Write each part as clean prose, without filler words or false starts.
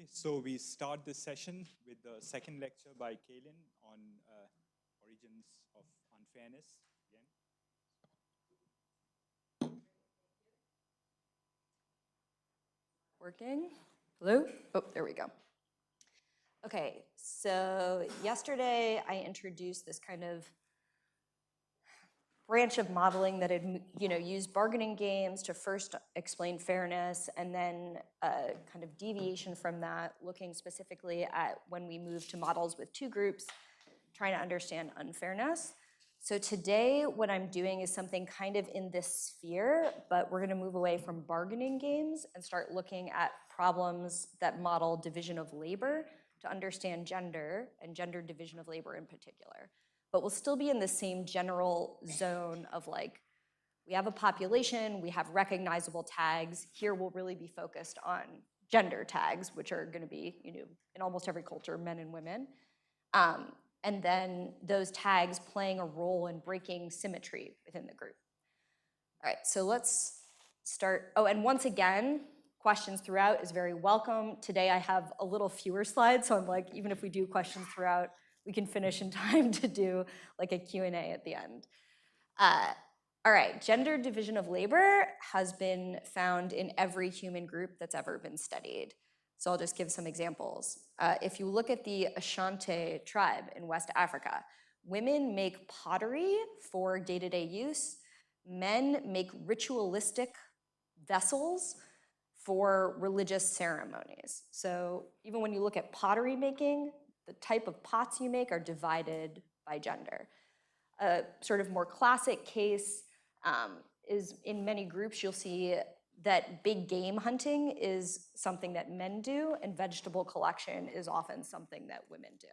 Okay, so we start this session with the second lecture by Cailin on origins of unfairness. Again. Working? Hello? Oh, there we go. Okay, so yesterday I introduced this kind of branch of modeling that had, used bargaining games to first explain fairness, and then a kind of deviation from that, looking specifically at when we move to models with two groups, trying to understand unfairness. So today what I'm doing is something kind of in this sphere, but we're going to move away from bargaining games and start looking at problems that model division of labor to understand gender and gender division of labor in particular. But we'll still be in the same general zone of like, we have a population, we have recognizable tags. Here we'll really be focused on gender tags, which are going to be, in almost every culture, men and women. And then those tags playing a role in breaking symmetry within the group. All right, so let's start. Oh, and once again, questions throughout is very welcome. Today I have a little fewer slides, so I'm like, even if we do questions throughout, we can finish in time to do like a Q&A at the end. All right, gender division of labor has been found in every human group that's ever been studied. So I'll just give some examples. If you look at the Ashanti tribe in West Africa, women make pottery for day-to-day use. Men make ritualistic vessels for religious ceremonies. So even when you look at pottery making, the type of pots you make are divided by gender. A sort of more classic case is in many groups you'll see that big game hunting is something that men do, and vegetable collection is often something that women do.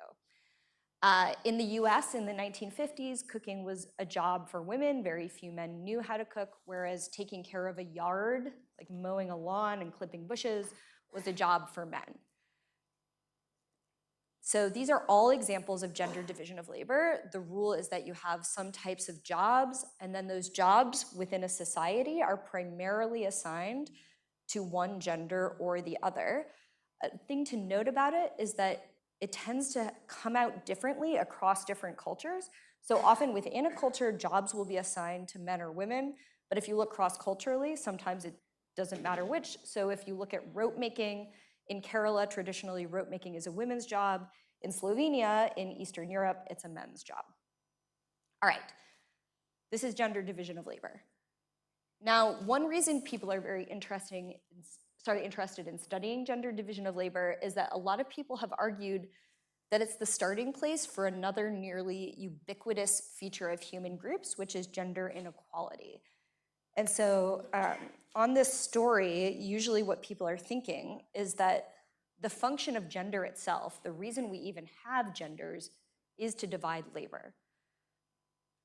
In the US in the 1950s, cooking was a job for women. Very few men knew how to cook, whereas taking care of a yard, like mowing a lawn and clipping bushes, was a job for men. So these are all examples of gender division of labor. The rule is that you have some types of jobs, and then those jobs within a society are primarily assigned to one gender or the other. A thing to note about it is that it tends to come out differently across different cultures. So often within a culture, jobs will be assigned to men or women, but if you look cross-culturally, sometimes it doesn't matter which. So if you look at rope making, in Kerala, traditionally, rope making is a women's job. In Slovenia, in Eastern Europe, it's a men's job. All right, this is gender division of labor. Now, one reason people are very interested in studying gender division of labor is that a lot of people have argued that it's the starting place for another nearly ubiquitous feature of human groups, which is gender inequality. And so on this story, usually what people are thinking is that the function of gender itself, the reason we even have genders, is to divide labor.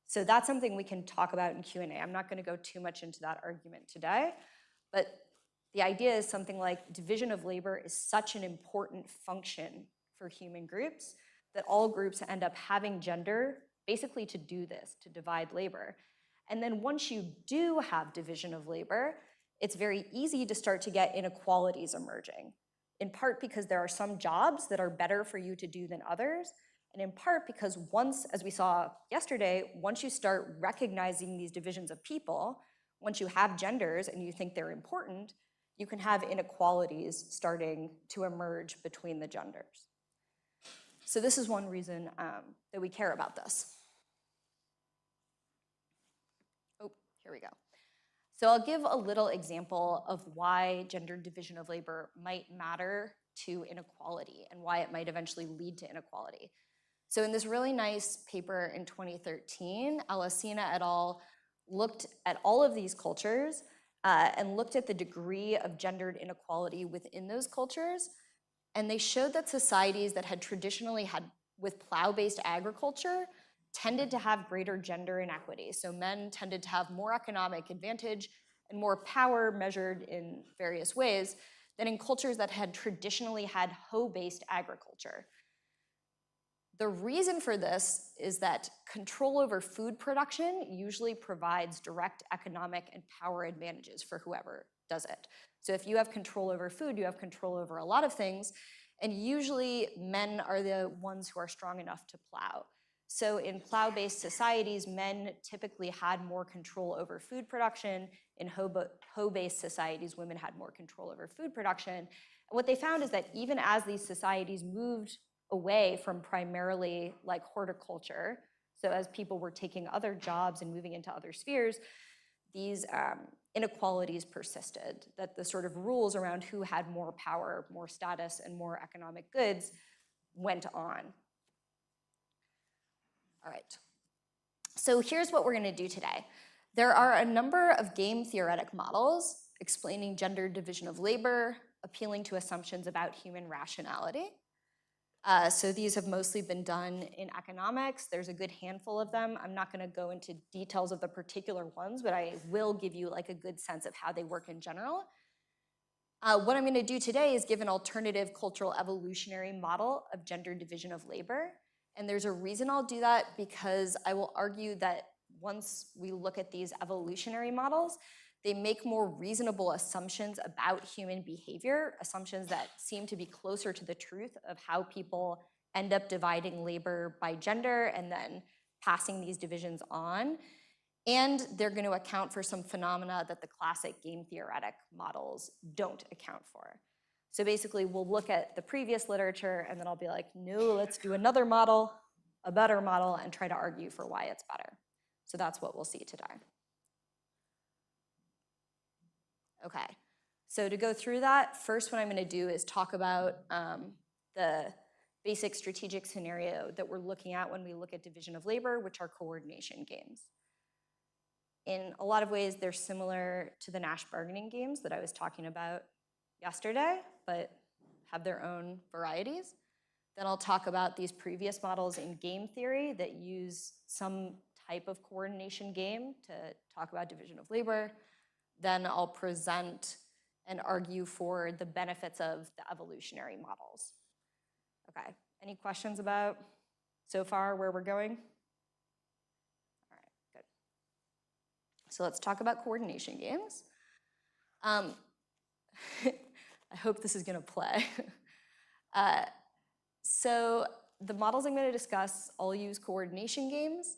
So that's something we can talk about in Q&A. I'm not going to go too much into that argument today, but the idea is something like division of labor is such an important function for human groups that all groups end up having gender basically to do this, to divide labor. And then once you do have division of labor, it's very easy to start to get inequalities emerging, in part because there are some jobs that are better for you to do than others, and in part because once, as we saw yesterday, once you start recognizing these divisions of people, once you have genders and you think they're important, you can have inequalities starting to emerge between the genders. So this is one reason that we care about this. Here we go. So I'll give a little example of why gender division of labor might matter to inequality and why it might eventually lead to inequality. So in this really nice paper in 2013, Alesina et al. Looked at all of these cultures and looked at the degree of gendered inequality within those cultures. And they showed that societies that had traditionally had with plow-based agriculture tended to have greater gender inequity. So men tended to have more economic advantage and more power measured in various ways than in cultures that had traditionally had hoe-based agriculture. The reason for this is that control over food production usually provides direct economic and power advantages for whoever does it. So if you have control over food, you have control over a lot of things, and usually men are the ones who are strong enough to plow. So in plow-based societies, men typically had more control over food production. In hoe-based societies, women had more control over food production. And what they found is that even as these societies moved away from primarily like horticulture, so as people were taking other jobs and moving into other spheres, these inequalities persisted, that the sort of rules around who had more power, more status, and more economic goods went on. All right, so here's what we're gonna do today. There are a number of game theoretic models explaining gendered division of labor, appealing to assumptions about human rationality. So these have mostly been done in economics. There's a good handful of them. I'm not gonna go into details of the particular ones, but I will give you like a good sense of how they work in general. What I'm gonna do today is give an alternative cultural evolutionary model of gender division of labor. And there's a reason I'll do that, because I will argue that once we look at these evolutionary models, they make more reasonable assumptions about human behavior, assumptions that seem to be closer to the truth of how people end up dividing labor by gender and then passing these divisions on. And they're going to account for some phenomena that the classic game theoretic models don't account for. So basically, we'll look at the previous literature, and then I'll be like, no, let's do another model, a better model, and try to argue for why it's better. So that's what we'll see today. Okay, so to go through that, first what I'm going to do is talk about the basic strategic scenario that we're looking at when we look at division of labor, which are coordination games. In a lot of ways, they're similar to the Nash bargaining games that I was talking about yesterday, but have their own varieties. Then I'll talk about these previous models in game theory that use some type of coordination game to talk about division of labor. Then I'll present and argue for the benefits of the evolutionary models. Okay, any questions about so far where we're going? All right, good. So let's talk about coordination games. I hope this is gonna play. So the models I'm gonna discuss all use coordination games.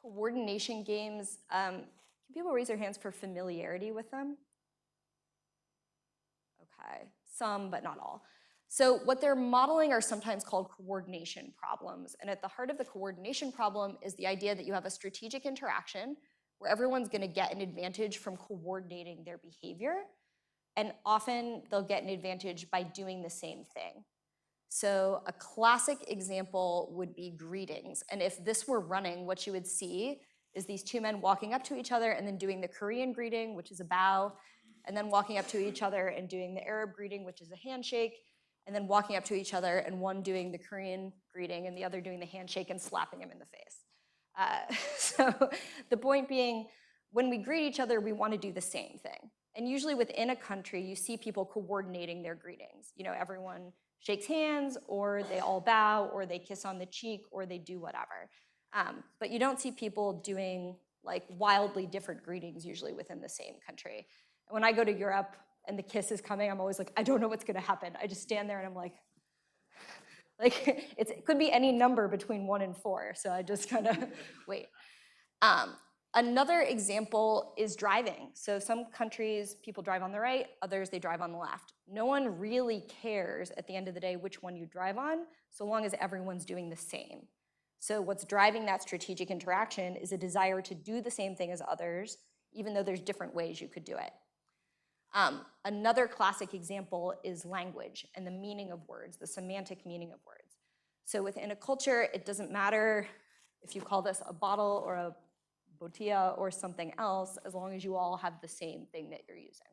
Coordination games, can people raise their hands for familiarity with them? Okay, some, but not all. So what they're modeling are sometimes called coordination problems. And at the heart of the coordination problem is the idea that you have a strategic interaction where everyone's gonna get an advantage from coordinating their behavior. And often they'll get an advantage by doing the same thing. So a classic example would be greetings. And if this were running, what you would see is these two men walking up to each other and then doing the Korean greeting, which is a bow, and then walking up to each other and doing the Arab greeting, which is a handshake, and then walking up to each other and one doing the Korean greeting and the other doing the handshake and slapping him in the face. So the point being, when we greet each other, we want to do the same thing. And usually within a country, you see people coordinating their greetings. You know, everyone shakes hands, or they all bow, or they kiss on the cheek, or they do whatever. But you don't see people doing like wildly different greetings usually within the same country. And when I go to Europe and the kiss is coming, I'm always like, I don't know what's gonna happen. I just stand there and I'm like it could be any number between 1 and 4, so I just kind of wait. Another example is driving. So some countries, people drive on the right, others they drive on the left. No one really cares at the end of the day which one you drive on, so long as everyone's doing the same. So what's driving that strategic interaction is a desire to do the same thing as others, even though there's different ways you could do it. Another classic example is language and the meaning of words, the semantic meaning of words. So within a culture, it doesn't matter if you call this a bottle or a botella or something else, as long as you all have the same thing that you're using.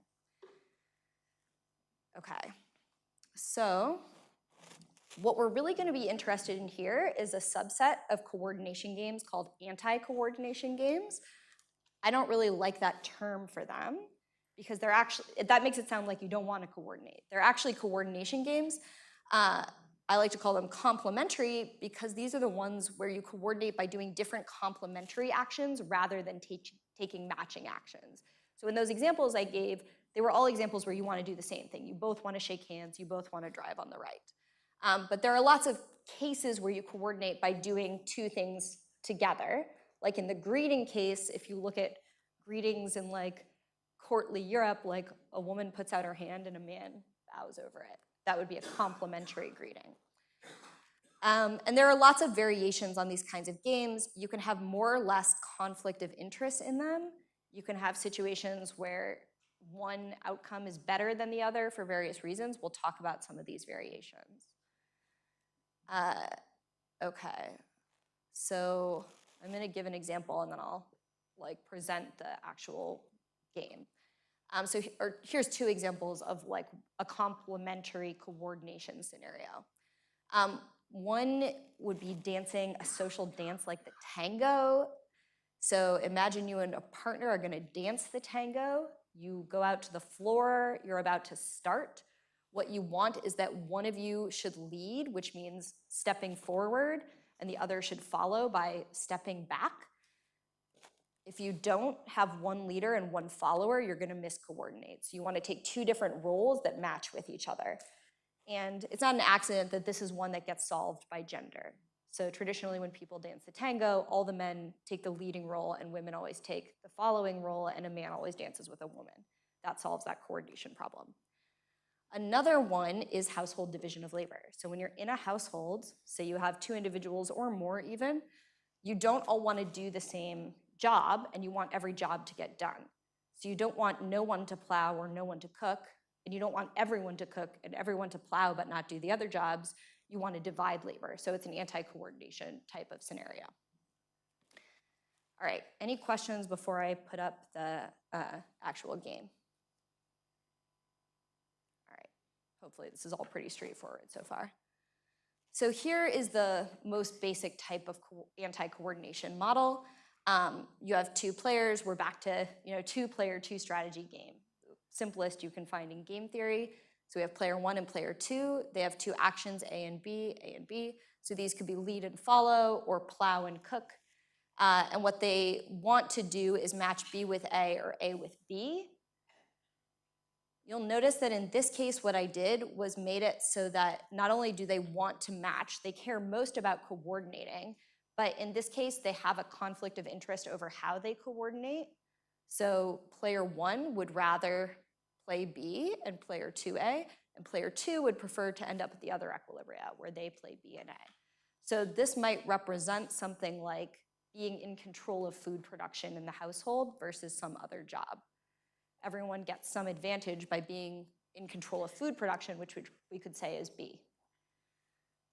Okay, so what we're really going to be interested in here is a subset of coordination games called anti-coordination games. I don't really like that term for them because they're actually, that makes it sound like you don't want to coordinate. They're actually coordination games. I like to call them complementary because these are the ones where you coordinate by doing different complementary actions rather than taking matching actions. So in those examples I gave, They were all examples where you want to do the same thing. You both want to shake hands, you both want to drive on the right. But there are lots of cases where you coordinate by doing two things together. Like in the greeting case, if you look at greetings in like courtly Europe, like a woman puts out her hand and a man bows over it. That would be a complementary greeting. And there are lots of variations on these kinds of games. You can have more or less conflict of interest in them. You can have situations where one outcome is better than the other for various reasons. We'll talk about some of these variations. Okay, so I'm going to give an example and then I'll like present the actual game. Here's two examples of like a complementary coordination scenario. One would be dancing a social dance like the tango. So imagine you and a partner are going to dance the tango. You go out to the floor, you're about to start. What you want is that one of you should lead, which means stepping forward, and the other should follow by stepping back. If you don't have one leader and one follower, you're going to miscoordinate. So you want to take two different roles that match with each other. And it's not an accident that this is one that gets solved by gender. So traditionally when people dance the tango, all the men take the leading role and women always take the following role, and a man always dances with a woman. That solves that coordination problem. Another one is household division of labor. So when you're in a household, say you have two individuals or more even, you don't all want to do the same job and you want every job to get done. So you don't want no one to plow or no one to cook, and you don't want everyone to cook and everyone to plow but not do the other jobs. You want to divide labor. So it's an anti-coordination type of scenario. All right, any questions before I put up the actual game? All right, hopefully this is all pretty straightforward so far. So here is the most basic type of anti-coordination model. You have two players. We're back to two-player, two-strategy game. Simplest you can find in game theory. So we have player one and player two. They have two actions, A and B, A and B. So these could be lead and follow or plow and cook. And what they want to do is match B with A or A with B. You'll notice that in this case, what I did was made it so that not only do they want to match, they care most about coordinating, but in this case, they have a conflict of interest over how they coordinate. So player one would rather play B and player 2A, and player two would prefer to end up at the other equilibria where they play B and A. So this might represent something like being in control of food production in the household versus some other job. Everyone gets some advantage by being in control of food production, which we could say is B.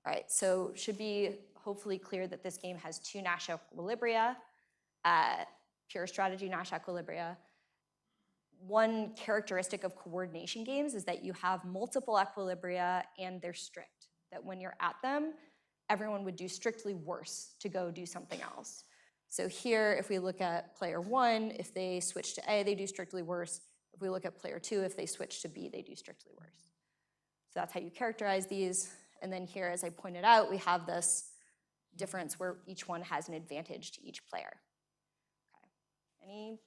All right, so should be hopefully clear that this game has two Nash equilibria, pure strategy Nash equilibria. One characteristic of coordination games is that you have multiple equilibria and they're strict, that when you're at them, everyone would do strictly worse to go do something else. So here, if we look at player one, if they switch to A, they do strictly worse. If we look at player two, if they switch to B, they do strictly worse. So that's how you characterize these. And then here, as I pointed out, we have this difference where each one has an advantage to each player. Okay. Any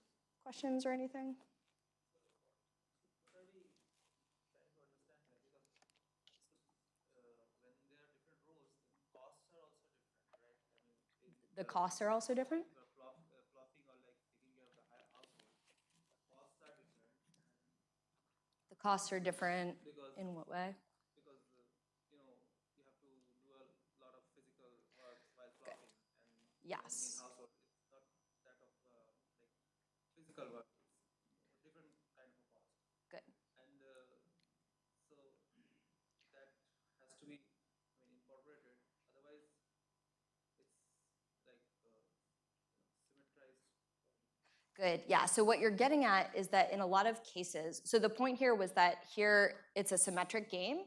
questions or anything? The costs are also different? The costs are different in what way? Because you have to do a lot of physical work while fluffing, and yes. in household it's not that of like physical work. It's a different kind of a cost. Good. And so that has to be incorporated. Otherwise, it's like symmetrized. Good, yeah, so what you're getting at is that in a lot of cases, so the point here was that here it's a symmetric game,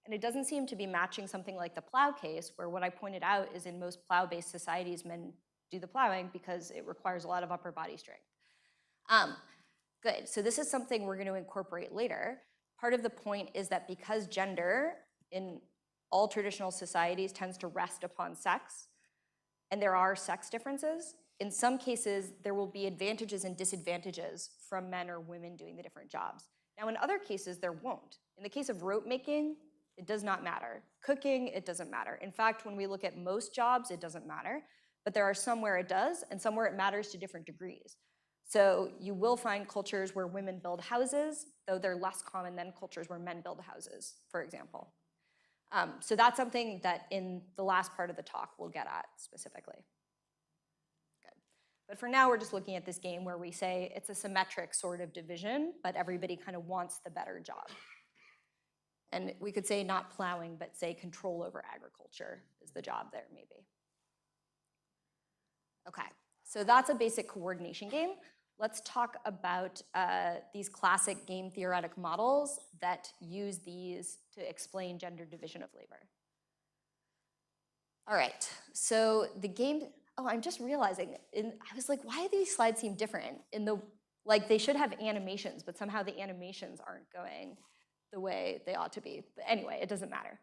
and it doesn't seem to be matching something like the plow case, where what I pointed out is in most plow-based societies, men do the plowing because it requires a lot of upper body strength. Good, so this is something we're gonna incorporate later. Part of the point is that because gender in all traditional societies tends to rest upon sex, and there are sex differences, in some cases, there will be advantages and disadvantages from men or women doing the different jobs. Now, in other cases, there won't. In the case of rope making, it does not matter. Cooking, it doesn't matter. In fact, when we look at most jobs, it doesn't matter. But there are some where it does, and some where it matters to different degrees. So you will find cultures where women build houses, though they're less common than cultures where men build houses, for example. So that's something that in the last part of the talk we'll get at specifically. Good. But for now, we're just looking at this game where we say it's a symmetric sort of division, but everybody kind of wants the better job. And we could say not plowing, but say control over agriculture is the job there, maybe. Okay, so that's a basic coordination game. Let's talk about these classic game theoretic models that use these to explain gender division of labor. All right, so the game, oh, I'm just realizing, I was like, why do these slides seem different? Like they should have animations, but somehow the animations aren't going the way they ought to be. But anyway, it doesn't matter.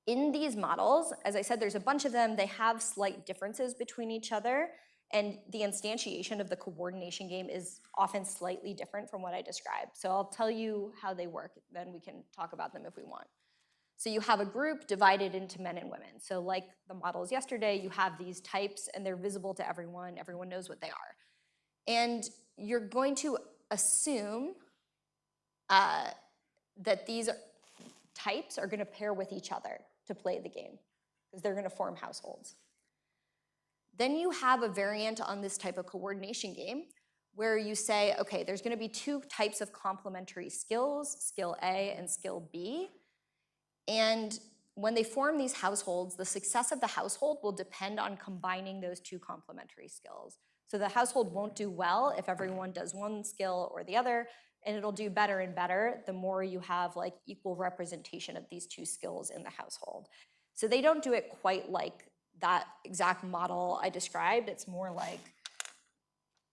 In these models, as I said, there's a bunch of them. They have slight differences between each other, and the instantiation of the coordination game is often slightly different from what I described. So I'll tell you how they work, then we can talk about them if we want. So you have a group divided into men and women. So like the models yesterday, you have these types, and they're visible to everyone. Everyone knows what they are. And you're going to assume that these types are going to pair with each other to play the game, because they're going to form households. Then you have a variant on this type of coordination game where you say, okay, there's going to be two types of complementary skills, skill A and skill B. And when they form these households, the success of the household will depend on combining those two complementary skills. So the household won't do well if everyone does one skill or the other, and it'll do better and better the more you have like equal representation of these two skills in the household. So they don't do it quite like that exact model I described. It's more like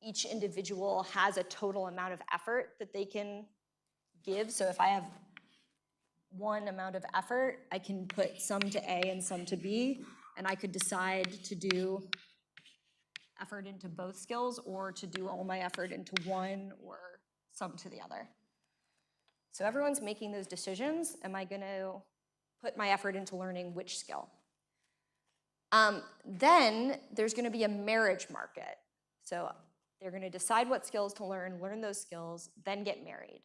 each individual has a total amount of effort that they can give. So if I have one amount of effort, I can put some to A and some to B, and I could decide to do effort into both skills or to do all my effort into one or some to the other. So everyone's making those decisions. Am I going to put my effort into learning which skill? Then there's going to be a marriage market. So they're going to decide what skills to learn those skills, then get married.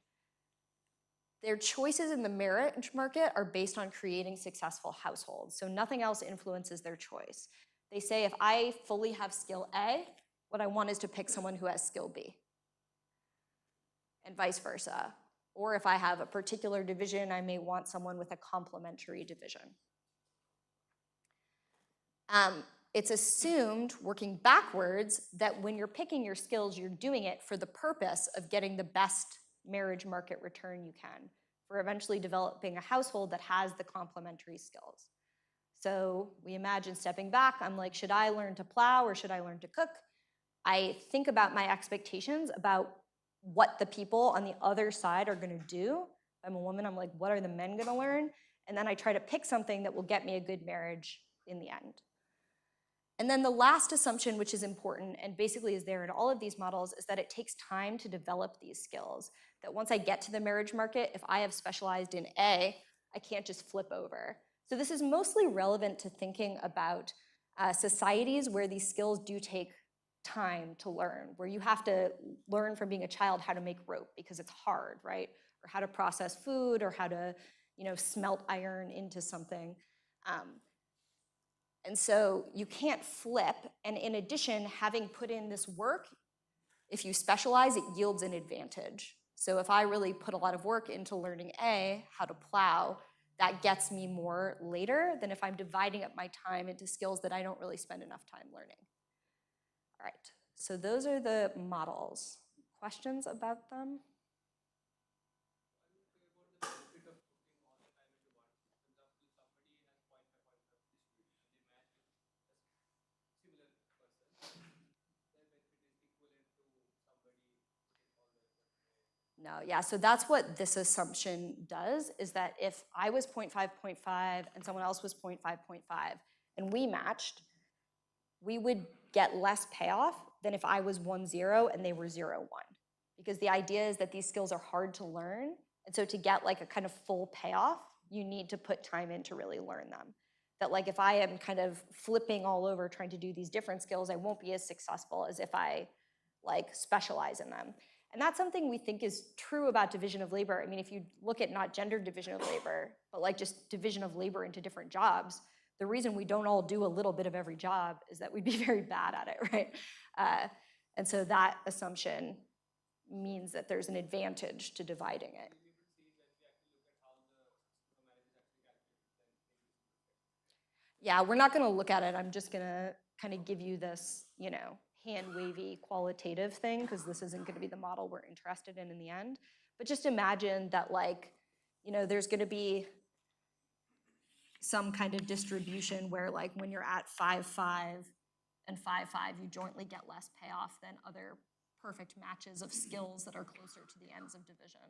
Their choices in the marriage market are based on creating successful households. So nothing else influences their choice. They say, if I fully have skill A, what I want is to pick someone who has skill B, and vice versa. Or if I have a particular division, I may want someone with a complementary division. It's assumed, working backwards, that when you're picking your skills, you're doing it for the purpose of getting the best marriage market return you can, for eventually developing a household that has the complementary skills. So we imagine stepping back, I'm like, should I learn to plow or should I learn to cook? I think about my expectations about what the people on the other side are going to do. If I'm a woman, I'm like, what are the men going to learn? And then I try to pick something that will get me a good marriage in the end. And then the last assumption, which is important and basically is there in all of these models, is that it takes time to develop these skills. That once I get to the marriage market, if I have specialized in A, I can't just flip over. So this is mostly relevant to thinking about societies where these skills do take time to learn, where you have to learn from being a child how to make rope because it's hard, right? Or how to process food, or how to, smelt iron into something. And so you can't flip. And in addition, having put in this work, if you specialize, it yields an advantage. So if I really put a lot of work into learning A, how to plow, that gets me more later than if I'm dividing up my time into skills that I don't really spend enough time learning. All right, so those are the models. Questions about them? No, yeah, so that's what this assumption does, is that if I was 0.5, 0.5, and someone else was 0.5, 0.5, and we matched, we would get less payoff than if I was 1, 0, and they were 0, 1. because the idea is that these skills are hard to learn. And so to get like a kind of full payoff, you need to put time in to really learn them. That like if I am kind of flipping all over trying to do these different skills, I won't be as successful as if I like specialize in them. And that's something we think is true about division of labor. I mean, if you look at not gender division of labor, but like just division of labor into different jobs, the reason we don't all do a little bit of every job is that we'd be very bad at it, right? And so that assumption means that there's an advantage to dividing it. Yeah, we're not going to look at it. I'm just going to kind of give you this, you know, hand-wavy qualitative thing, because this isn't going to be the model we're interested in the end. But just imagine that, like, you know, there's going to be some kind of distribution where, like, when you're at 5-5 and 5-5, you jointly get less payoff than other perfect matches of skills that are closer to the ends of division.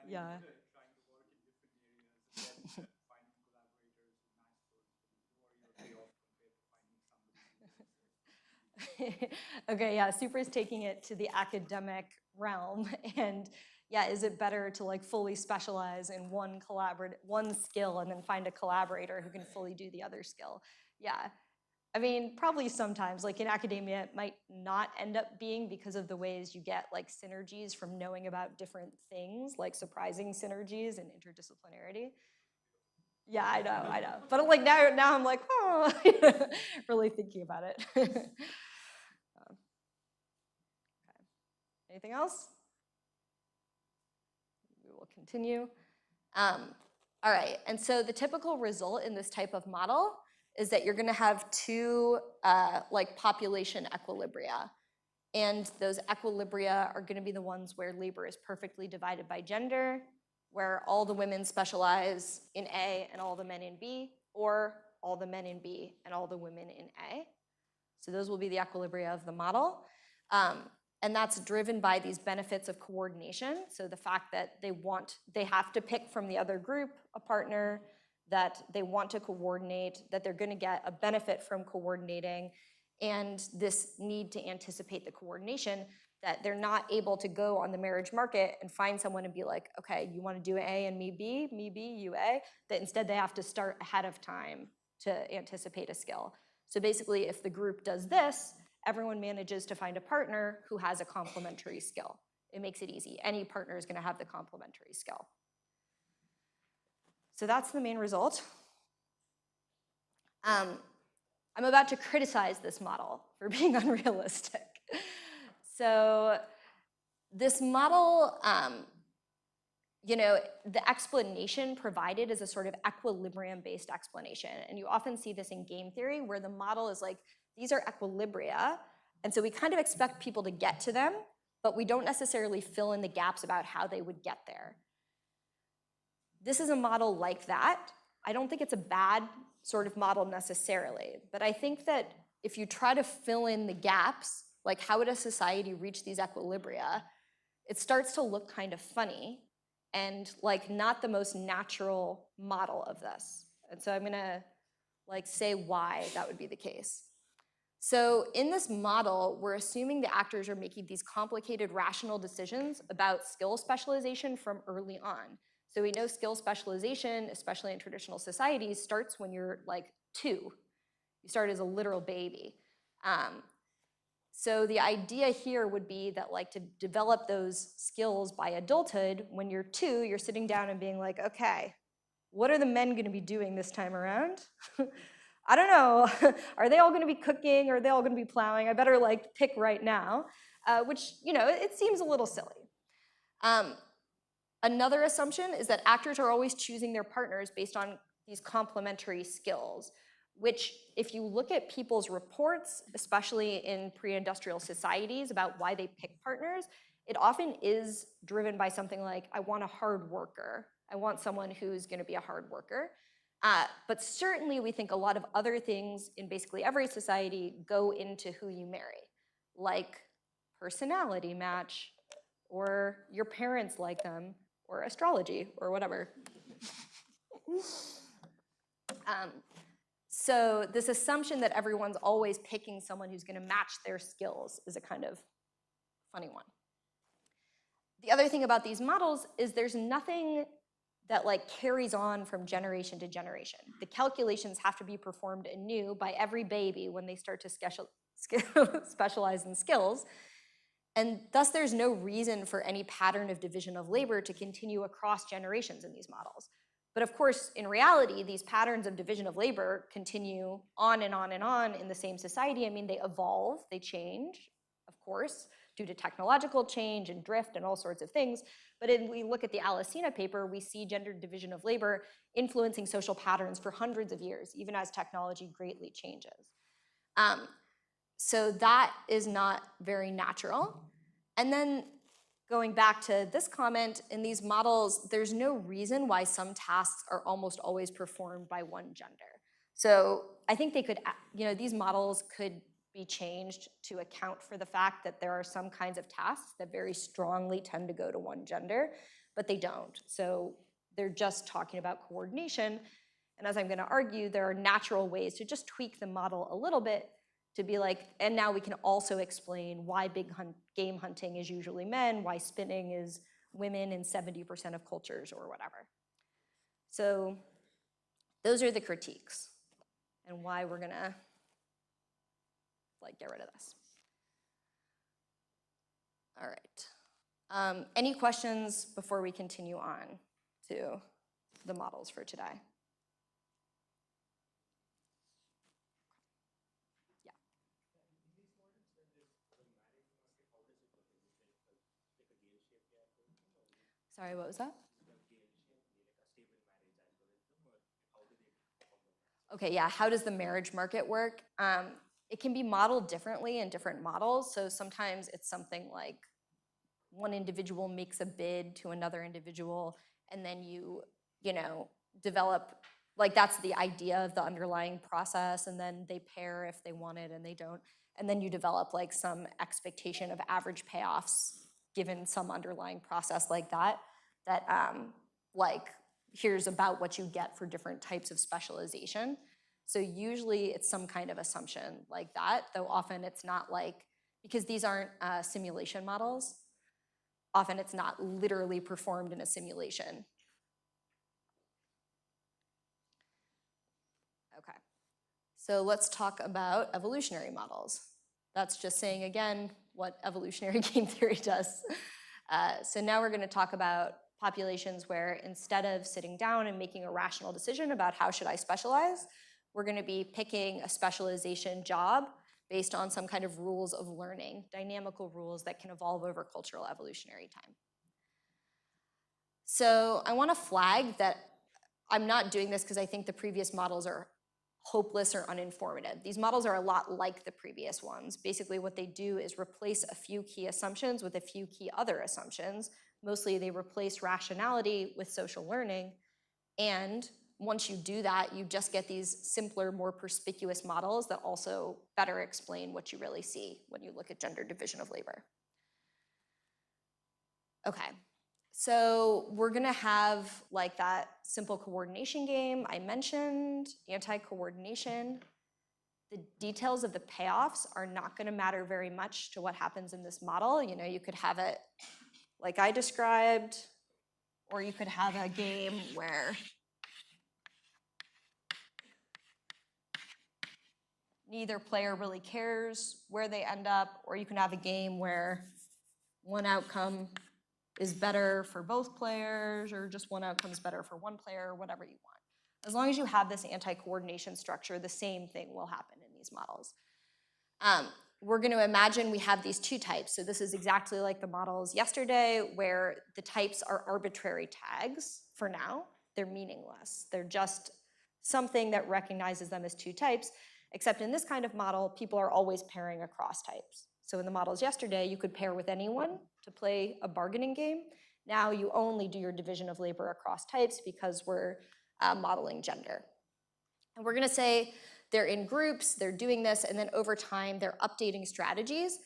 Yeah. Trying to work in different areas and then finding collaborators who match those will be lower your payoff compared to finding somebody who Okay, yeah, Supra is taking it to the academic realm, and yeah, is it better to like fully specialize in one skill and then find a collaborator who can fully do the other skill? Yeah. I mean, probably sometimes, like in academia, it might not end up being because of the ways you get like synergies from knowing about different things, like surprising synergies and interdisciplinarity. Yeah, I know. But like now I'm like, oh, really thinking about it. Okay. Anything else? We will continue. All right, and so the typical result in this type of model is that you're going to have two like population equilibria. And those equilibria are going to be the ones where labor is perfectly divided by gender, where all the women specialize in A and all the men in B, or all the men in B and all the women in A. So those will be the equilibria of the model. And that's driven by these benefits of coordination. So the fact that they have to pick from the other group a partner, that they want to coordinate, that they're going to get a benefit from coordinating, and this need to anticipate the coordination, that they're not able to go on the marriage market and find someone and be like, okay, you want to do A and me B, you A, that instead they have to start ahead of time to anticipate a skill. So basically, if the group does this, everyone manages to find a partner who has a complementary skill. It makes it easy. Any partner is going to have the complementary skill. So that's the main result. I'm about to criticize this model for being unrealistic. So this model, you know, the explanation provided is a sort of equilibrium-based explanation. And you often see this in game theory, where the model is like, these are equilibria, and so we kind of expect people to get to them, but we don't necessarily fill in the gaps about how they would get there. This is a model like that. I don't think it's a bad sort of model necessarily, but I think that if you try to fill in the gaps, like how would a society reach these equilibria, it starts to look kind of funny and like not the most natural model of this. And so I'm gonna like say why that would be the case. So in this model, we're assuming the actors are making these complicated rational decisions about skill specialization from early on. So we know skill specialization, especially in traditional societies, starts when you're like 2. You start as a literal baby. So the idea here would be that like to develop those skills by adulthood, when you're 2, you're sitting down and being like, okay, what are the men going to be doing this time around? I don't know. Are they all going to be cooking? Or are they all going to be plowing? I better like pick right now, which, you know, it seems a little silly. Another assumption is that actors are always choosing their partners based on these complementary skills, which if you look at people's reports, especially in pre-industrial societies about why they pick partners, it often is driven by something like, I want a hard worker. I want someone who's going to be a hard worker. But certainly we think a lot of other things in basically every society go into who you marry, like personality match, or your parents like them, or astrology or whatever. So this assumption that everyone's always picking someone who's going to match their skills is a kind of funny one. The other thing about these models is there's nothing that like carries on from generation to generation. The calculations have to be performed anew by every baby when they start to specialize in skills. And thus there's no reason for any pattern of division of labor to continue across generations in these models. But of course, in reality, these patterns of division of labor continue on and on and on in the same society. I mean, they evolve, they change, of course, due to technological change and drift and all sorts of things. But if we look at the Alicina paper, we see gendered division of labor influencing social patterns for hundreds of years, even as technology greatly changes. So that is not very natural. And then going back to this comment, in these models, there's no reason why some tasks are almost always performed by one gender. So I think they could, these models could be changed to account for the fact that there are some kinds of tasks that very strongly tend to go to one gender, but they don't. So they're just talking about coordination. And as I'm going to argue, there are natural ways to just tweak the model a little bit to be like, and now we can also explain why game hunting is usually men, why spinning is women in 70% of cultures or whatever. So those are the critiques and why we're going to get rid of this. All right. Any questions before we continue on to the models for today? Yeah. Sorry, what was that? Okay, yeah, how does the marriage market work? It can be modeled differently in different models. So sometimes it's something like one individual makes a bid to another individual, and then you develop, that's the idea of the underlying process, and then they pair if they want it and they don't. And then you develop some expectation of average payoffs given some underlying process like that, here's about what you get for different types of specialization. So usually it's some kind of assumption like that, though often it's not because these aren't simulation models, often it's not literally performed in a simulation. Okay, so let's talk about evolutionary models. That's just saying again what evolutionary game theory does. So now we're going to talk about populations where instead of sitting down and making a rational decision about how should I specialize, we're going to be picking a specialization job based on some kind of rules of learning, dynamical rules that can evolve over cultural evolutionary time. So I want to flag that I'm not doing this because I think the previous models are hopeless or uninformative. These models are a lot like the previous ones. Basically what they do is replace a few key assumptions with a few key other assumptions. Mostly they replace rationality with social learning, and once you do that, you just get these simpler, more perspicuous models that also better explain what you really see when you look at gender division of labor. Okay, so we're gonna have that simple coordination game I mentioned, anti-coordination. The details of the payoffs are not gonna matter very much to what happens in this model. You could have it like I described, or you could have a game where neither player really cares where they end up, or you can have a game where one outcome is better for both players, or just one outcome is better for one player, or whatever you want. As long as you have this anti-coordination structure, the same thing will happen in these models. We're going to imagine we have these two types. So this is exactly like the models yesterday, where the types are arbitrary tags for now. They're meaningless. They're just something that recognizes them as two types, except in this kind of model, people are always pairing across types. So in the models yesterday, you could pair with anyone to play a bargaining game. Now you only do your division of labor across types because we're modeling gender. And we're going to say they're in groups, they're doing this, and then over time, they're updating strategies.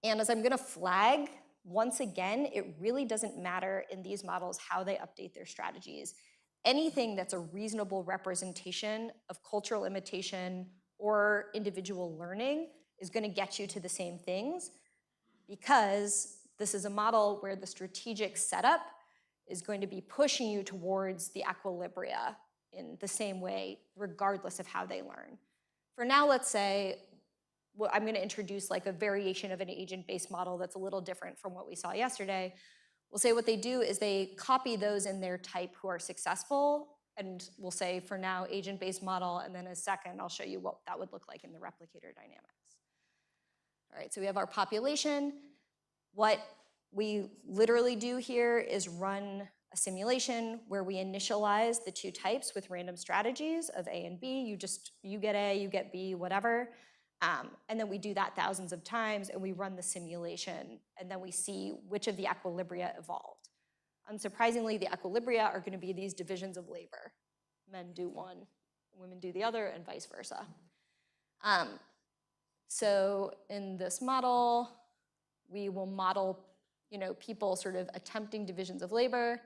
And as I'm going to flag, once again, it really doesn't matter in these models how they update their strategies. Anything that's a reasonable representation of cultural imitation or individual learning is going to get you to the same things, because this is a model where the strategic setup is going to be pushing you towards the equilibria in the same way, regardless of how they learn. For now, let's say, well, I'm going to introduce like a variation of an agent-based model that's a little different from what we saw yesterday. We'll say what they do is they copy those in their type who are successful, and we'll say for now agent-based model, and then in a second I'll show you what that would look like in the replicator dynamics. All right, so we have our population. What we literally do here is run a simulation where we initialize the two types with random strategies of A and B. You get A, you get B, whatever. And then we do that thousands of times, and we run the simulation, and then we see which of the equilibria evolved. Unsurprisingly, the equilibria are going to be these divisions of labor. Men do one, women do the other, and vice versa. So in this model, we will model, people sort of attempting divisions of labor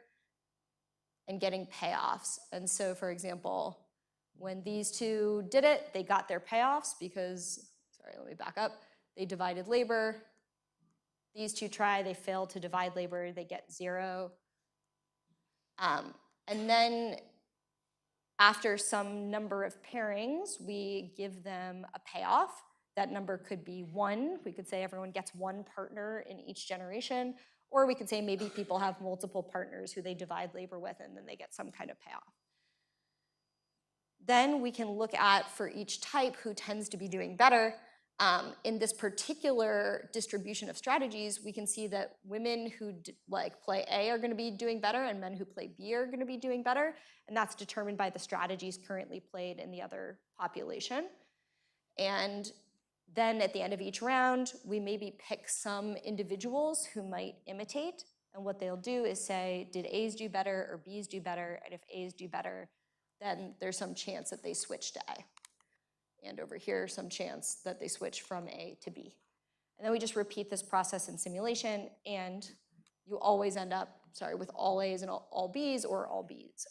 and getting payoffs. And so, for example, when these two did it, they got their payoffs because, sorry, let me back up. They divided labor. These two try, they fail to divide labor, they get 0. And then after some number of pairings, we give them a payoff. That number could be 1. We could say everyone gets 1 partner in each generation, or we could say maybe people have multiple partners who they divide labor with, and then they get some kind of payoff. Then we can look at, for each type, who tends to be doing better. In this particular distribution of strategies, we can see that women who play A are going to be doing better, and men who play B are going to be doing better, and that's determined by the strategies currently played in the other population. And then at the end of each round, we maybe pick some individuals who might imitate, and what they'll do is say, did A's do better or B's do better? And if A's do better, then there's some chance that they switch to A. And over here, some chance that they switch from A to B. And then we just repeat this process in simulation, and you always end up, with all A's and all B's, or all B's,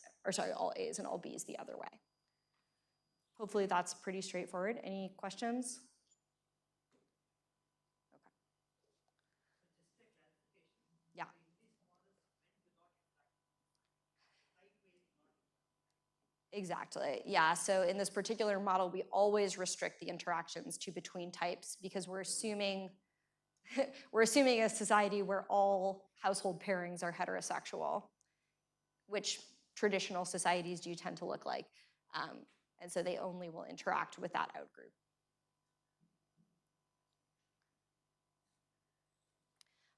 all A's and all B's the other way. Hopefully that's pretty straightforward. Any questions? Okay. Yeah. Exactly, yeah, so in this particular model, we always restrict the interactions to between types, because we're assuming a society where all household pairings are heterosexual, which traditional societies do tend to look like. And so they only will interact with that outgroup.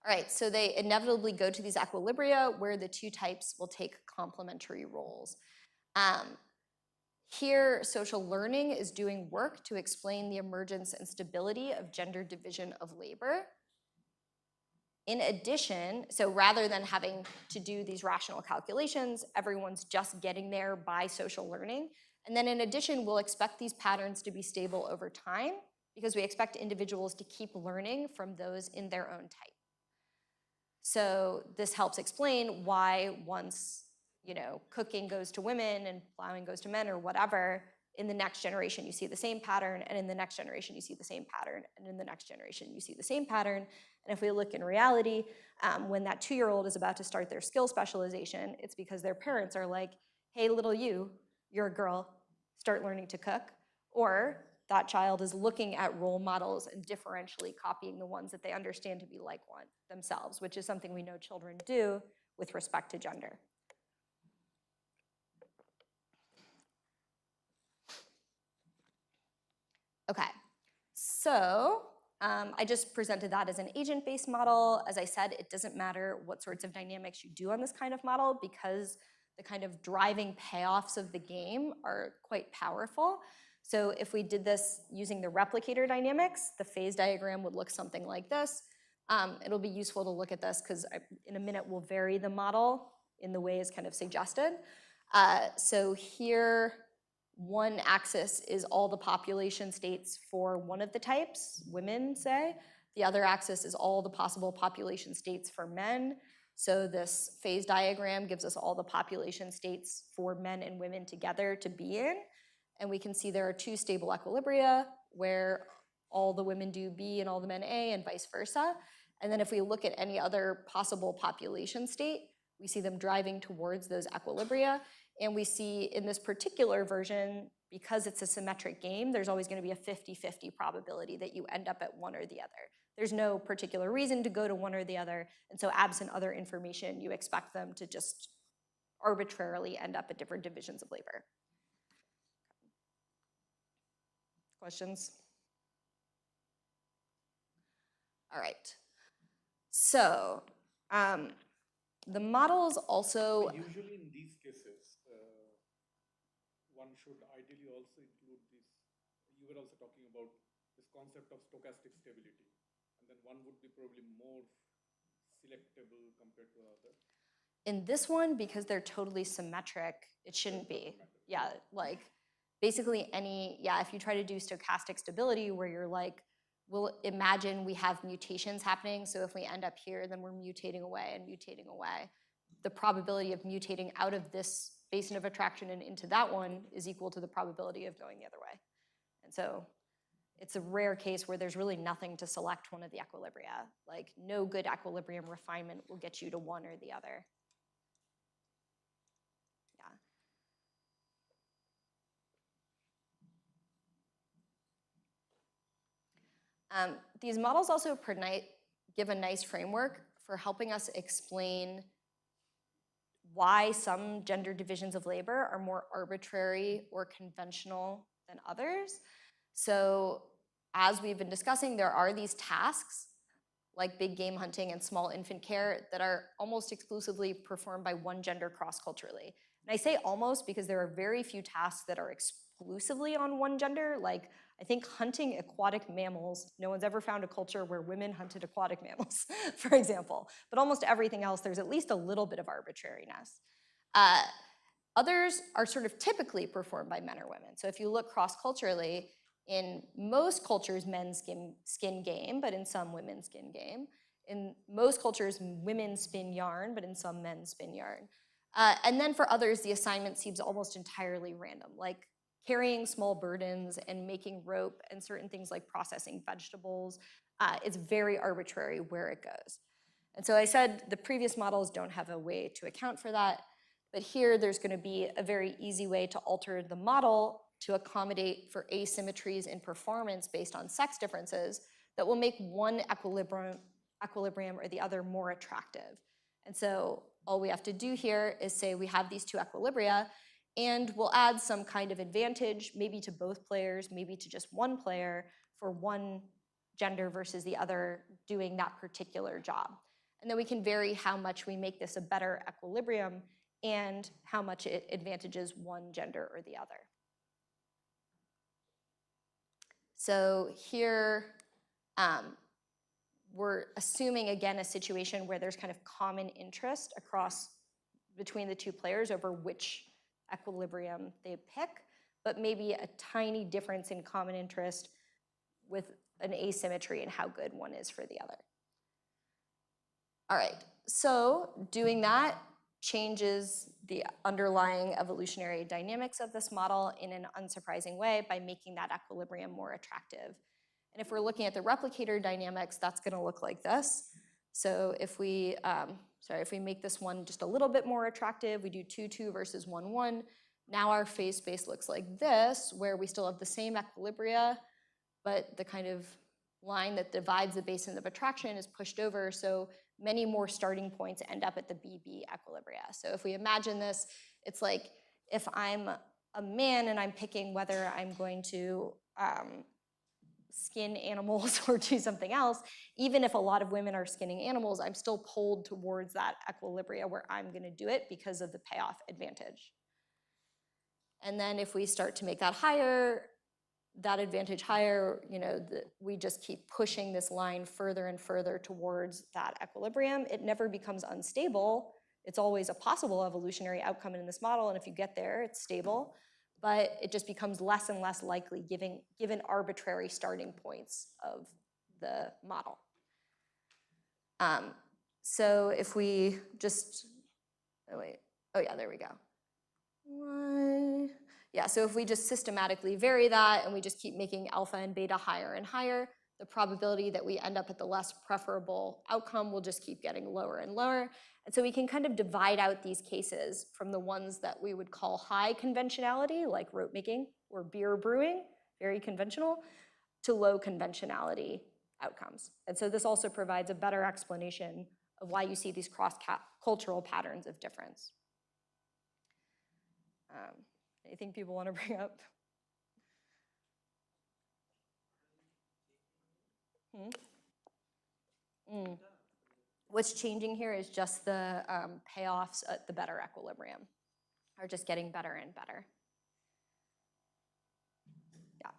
All right, so they inevitably go to these equilibria where the two types will take complementary roles. Here, social learning is doing work to explain the emergence and stability of gender division of labor. In addition, so rather than having to do these rational calculations, everyone's just getting there by social learning. And then in addition, we'll expect these patterns to be stable over time, because we expect individuals to keep learning from those in their own type. So this helps explain why once cooking goes to women and plowing goes to men or whatever, in the next generation you see the same pattern, and in the next generation you see the same pattern, and in the next generation you see the same pattern. And if we look in reality, when that 2-year-old is about to start their skill specialization, it's because their parents are like, hey, little you're a girl, start learning to cook. Or that child is looking at role models and differentially copying the ones that they understand to be like one themselves, which is something we know children do with respect to gender. Okay, so I just presented that as an agent-based model. As I said, it doesn't matter what sorts of dynamics you do on this kind of model, because the kind of driving payoffs of the game are quite powerful. So if we did this using the replicator dynamics, the phase diagram would look something like this. It'll be useful to look at this, because in a minute we'll vary the model in the ways kind of suggested. So here, one axis is all the population states for one of the types, women say. The other axis is all the possible population states for men. So this phase diagram gives us all the population states for men and women together to be in. And we can see there are two stable equilibria where all the women do B and all the men A and vice versa. And then if we look at any other possible population state, we see them driving towards those equilibria. And we see in this particular version, because it's a symmetric game, there's always going to be a 50-50 probability that you end up at one or the other. There's no particular reason to go to one or the other. And so absent other information, you expect them to just arbitrarily end up at different divisions of labor. Questions? All right. So the models also... Usually in these cases, one should ideally also include this. You were also talking about this concept of stochastic stability. And then one would be probably more selectable compared to other. In this one, because they're totally symmetric, it shouldn't be. Yeah, like basically if you try to do stochastic stability where you're like, we'll imagine we have mutations happening, so if we end up here, then we're mutating away and mutating away. The probability of mutating out of this basin of attraction and into that one is equal to the probability of going the other way. And so it's a rare case where there's really nothing to select one of the equilibria. Like no good equilibrium refinement will get you to one or the other. These models also give a nice framework for helping us explain why some gender divisions of labor are more arbitrary or conventional than others. So as we've been discussing, there are these tasks like big game hunting and small infant care that are almost exclusively performed by one gender cross-culturally. And I say almost because there are very few tasks that are exclusively on one gender. Like I think hunting aquatic mammals, no one's ever found a culture where women hunted aquatic mammals, for example. But almost everything else, there's at least a little bit of arbitrariness. Others are sort of typically performed by men or women. So if you look cross-culturally, in most cultures, men skin game, but in some women skin game. In most cultures, women spin yarn, but in some men spin yarn. And then for others, the assignment seems almost entirely random, like carrying small burdens and making rope and certain things like processing vegetables. It's very arbitrary where it goes. And so I said the previous models don't have a way to account for that, but here there's going to be a very easy way to alter the model to accommodate for asymmetries in performance based on sex differences that will make one equilibrium or the other more attractive. And so all we have to do here is say we have these two equilibria, and we'll add some kind of advantage, maybe to both players, maybe to just one player, for one gender versus the other doing that particular job. And then we can vary how much we make this a better equilibrium and how much it advantages one gender or the other. So here, we're assuming, again, a situation where there's kind of common interest between the two players over which equilibrium they pick, but maybe a tiny difference in common interest with an asymmetry in how good one is for the other. All right, so doing that changes the underlying evolutionary dynamics of this model in an unsurprising way by making that equilibrium more attractive. And if we're looking at the replicator dynamics, that's going to look like this. So if we make this one just a little bit more attractive, we do 2-2 versus 1-1. Now our phase space looks like this, where we still have the same equilibria, but the kind of line that divides the basin of attraction is pushed over, so many more starting points end up at the BB equilibria. So if we imagine this, it's like if I'm a man and I'm picking whether I'm going to skin animals or do something else, even if a lot of women are skinning animals, I'm still pulled towards that equilibria where I'm going to do it because of the payoff advantage. And then if we start to make that higher, that advantage higher, we just keep pushing this line further and further towards that equilibrium. It never becomes unstable. It's always a possible evolutionary outcome in this model, and if you get there, it's stable. But it just becomes less and less likely given arbitrary starting points of the model. So if we just, oh wait, oh yeah, there we go. Yeah, so if we just systematically vary that and we just keep making alpha and beta higher and higher, the probability that we end up at the less preferable outcome will just keep getting lower and lower. And so we can kind of divide out these cases from the ones that we would call high conventionality, like rope making or beer brewing, very conventional, to low conventionality outcomes. And so this also provides a better explanation of why you see these cross-cultural patterns of difference. Anything people want to bring up? What's changing here is just the payoffs at the better equilibrium are just getting better and better. Yeah.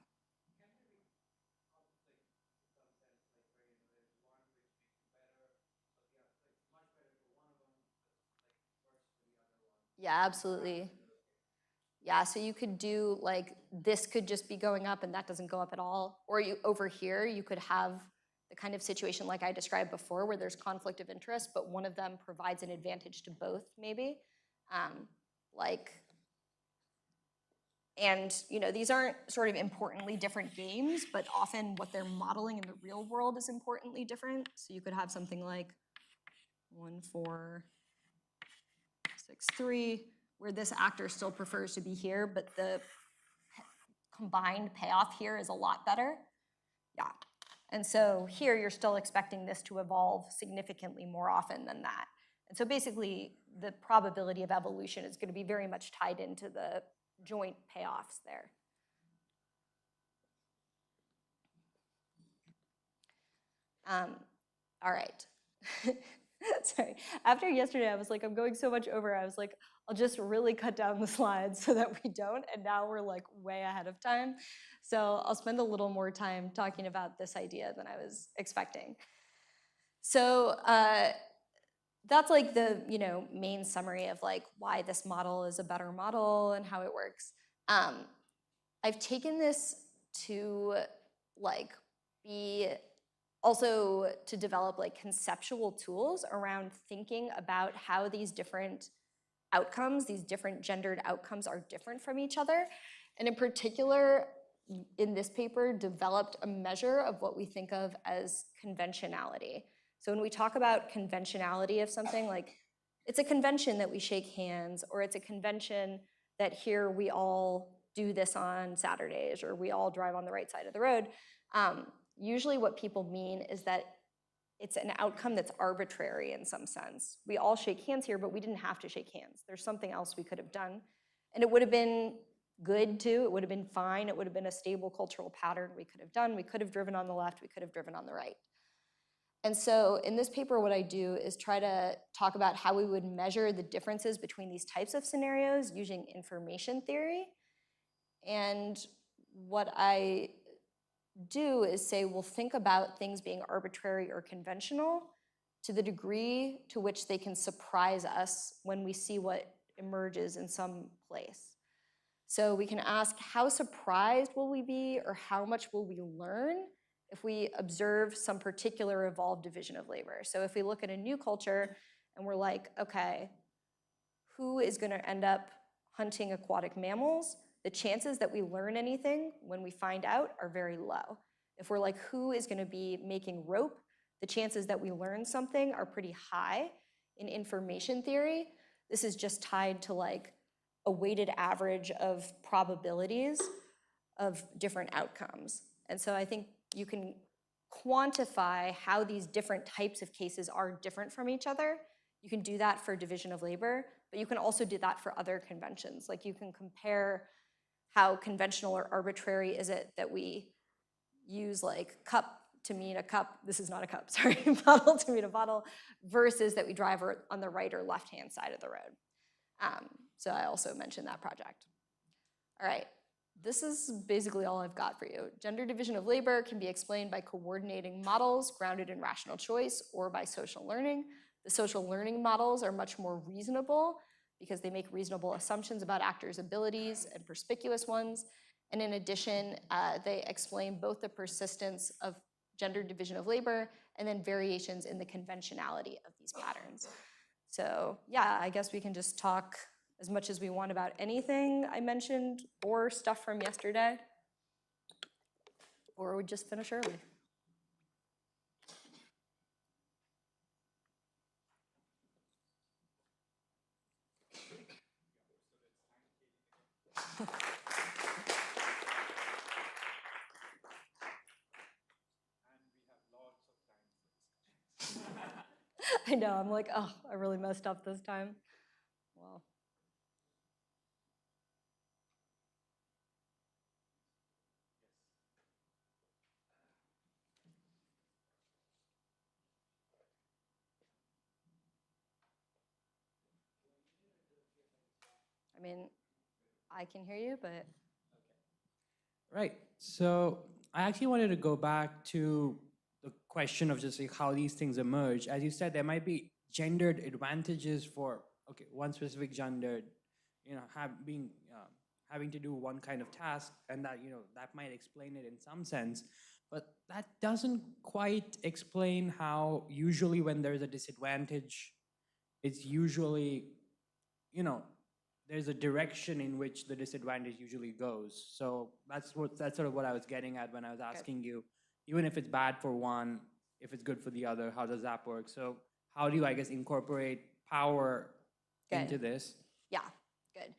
Yeah, absolutely. Yeah, so you could do like, this could just be going up and that doesn't go up at all. Or you over here, you could have the kind of situation like I described before where there's conflict of interest, but one of them provides an advantage to both maybe. And you know, these aren't sort of importantly different games, but often what they're modeling in the real world is importantly different. So you could have something like 1, 4, 6, 3, where this actor still prefers to be here, but the combined payoff here is a lot better. Yeah. And so here you're still expecting this to evolve significantly more often than that. And so basically the probability of evolution is going to be very much tied into the joint payoffs there. All right. Sorry. After yesterday, I was like, I'm going so much over. I was like, I'll just really cut down the slides so that we don't. And now we're like way ahead of time. So I'll spend a little more time talking about this idea than I was expecting. So that's like the main summary of like why this model is a better model and how it works. I've taken this to like be also to develop like conceptual tools around thinking about how these different outcomes, these different gendered outcomes are different from each other. And in particular, in this paper, developed a measure of what we think of as conventionality. So when we talk about conventionality of something, like it's a convention that we shake hands, or it's a convention that here we all do this on Saturdays, or we all drive on the right side of the road. Usually what people mean is that it's an outcome that's arbitrary in some sense. We all shake hands here, but we didn't have to shake hands. There's something else we could have done. And it would have been good too, it would have been fine, it would have been a stable cultural pattern we could have done. We could have driven on the left, we could have driven on the right. And so in this paper, what I do is try to talk about how we would measure the differences between these types of scenarios using information theory. And what I do is say, we'll think about things being arbitrary or conventional to the degree to which they can surprise us when we see what emerges in some place. So we can ask, how surprised will we be, or how much will we learn if we observe some particular evolved division of labor? So if we look at a new culture and we're like, okay, who is going to end up hunting aquatic mammals? The chances that we learn anything when we find out are very low. If we're like, who is going to be making rope? The chances that we learn something are pretty high. In information theory, this is just tied to like a weighted average of probabilities of different outcomes. And so I think you can quantify how these different types of cases are different from each other. You can do that for division of labor, but you can also do that for other conventions. Like you can compare how conventional or arbitrary is it that we use like cup to mean a cup, this is not a cup, sorry, bottle to mean a bottle, versus that we drive on the right or left-hand side of the road. So I also mentioned that project. All right, this is basically all I've got for you. Gender division of labor can be explained by coordinating models grounded in rational choice or by social learning. The social learning models are much more reasonable because they make reasonable assumptions about actors' abilities and perspicuous ones. And in addition, they explain both the persistence of gendered division of labor, and then variations in the conventionality of these patterns. So yeah, I guess we can just talk as much as we want about anything I mentioned or stuff from yesterday, or we just finish early. I know, I'm like, oh, I really messed up this time. Well. I mean, I can hear you, but. Right. So I actually wanted to go back to the question of just like how these things emerge. As you said, there might be gendered advantages for one specific gender, having to do one kind of task, and that that might explain it in some sense. But that doesn't quite explain how usually when there's a disadvantage, it's usually, there's a direction in which the disadvantage usually goes. So that's sort of what I was getting at when I was asking you, even if it's bad for one, if it's good for the other, how does that work? So how do you, I guess, incorporate power into this? Yeah, good.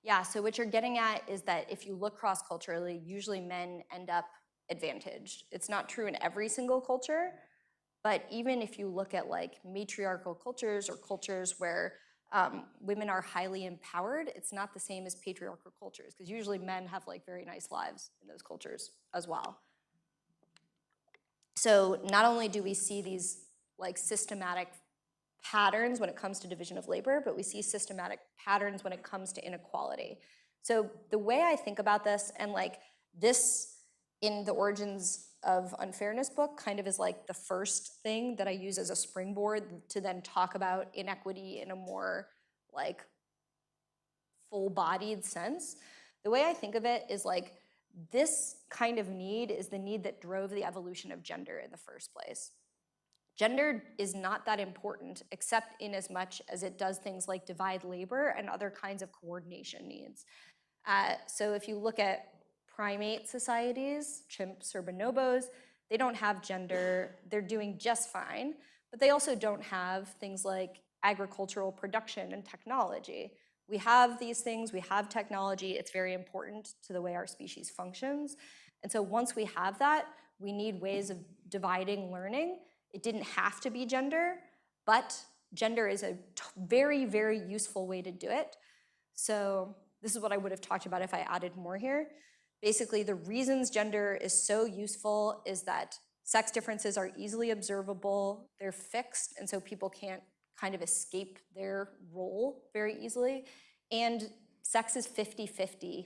Yeah, so what you're getting at is that if you look cross-culturally, usually men end up advantaged. It's not true in every single culture, but even if you look at like matriarchal cultures or cultures where women are highly empowered, it's not the same as patriarchal cultures, because usually men have like very nice lives in those cultures as well. So not only do we see these like systematic patterns when it comes to division of labor, but we see systematic patterns when it comes to inequality. So the way I think about this, and like this in the Origins of Unfairness book kind of is like the first thing that I use as a springboard to then talk about inequity in a more like full-bodied sense. The way I think of it is like this kind of need is the need that drove the evolution of gender in the first place. Gender is not that important except in as much as it does things like divide labor and other kinds of coordination needs. So if you look at primate societies, chimps or bonobos, they don't have gender, they're doing just fine, but they also don't have things like agricultural production and technology. We have these things, we have technology, it's very important to the way our species functions. And so once we have that, we need ways of dividing learning. It didn't have to be gender, but gender is a very, very useful way to do it. So this is what I would have talked about if I added more here. Basically, the reasons gender is so useful is that sex differences are easily observable, they're fixed, and so people can't kind of escape their role very easily. And sex is 50-50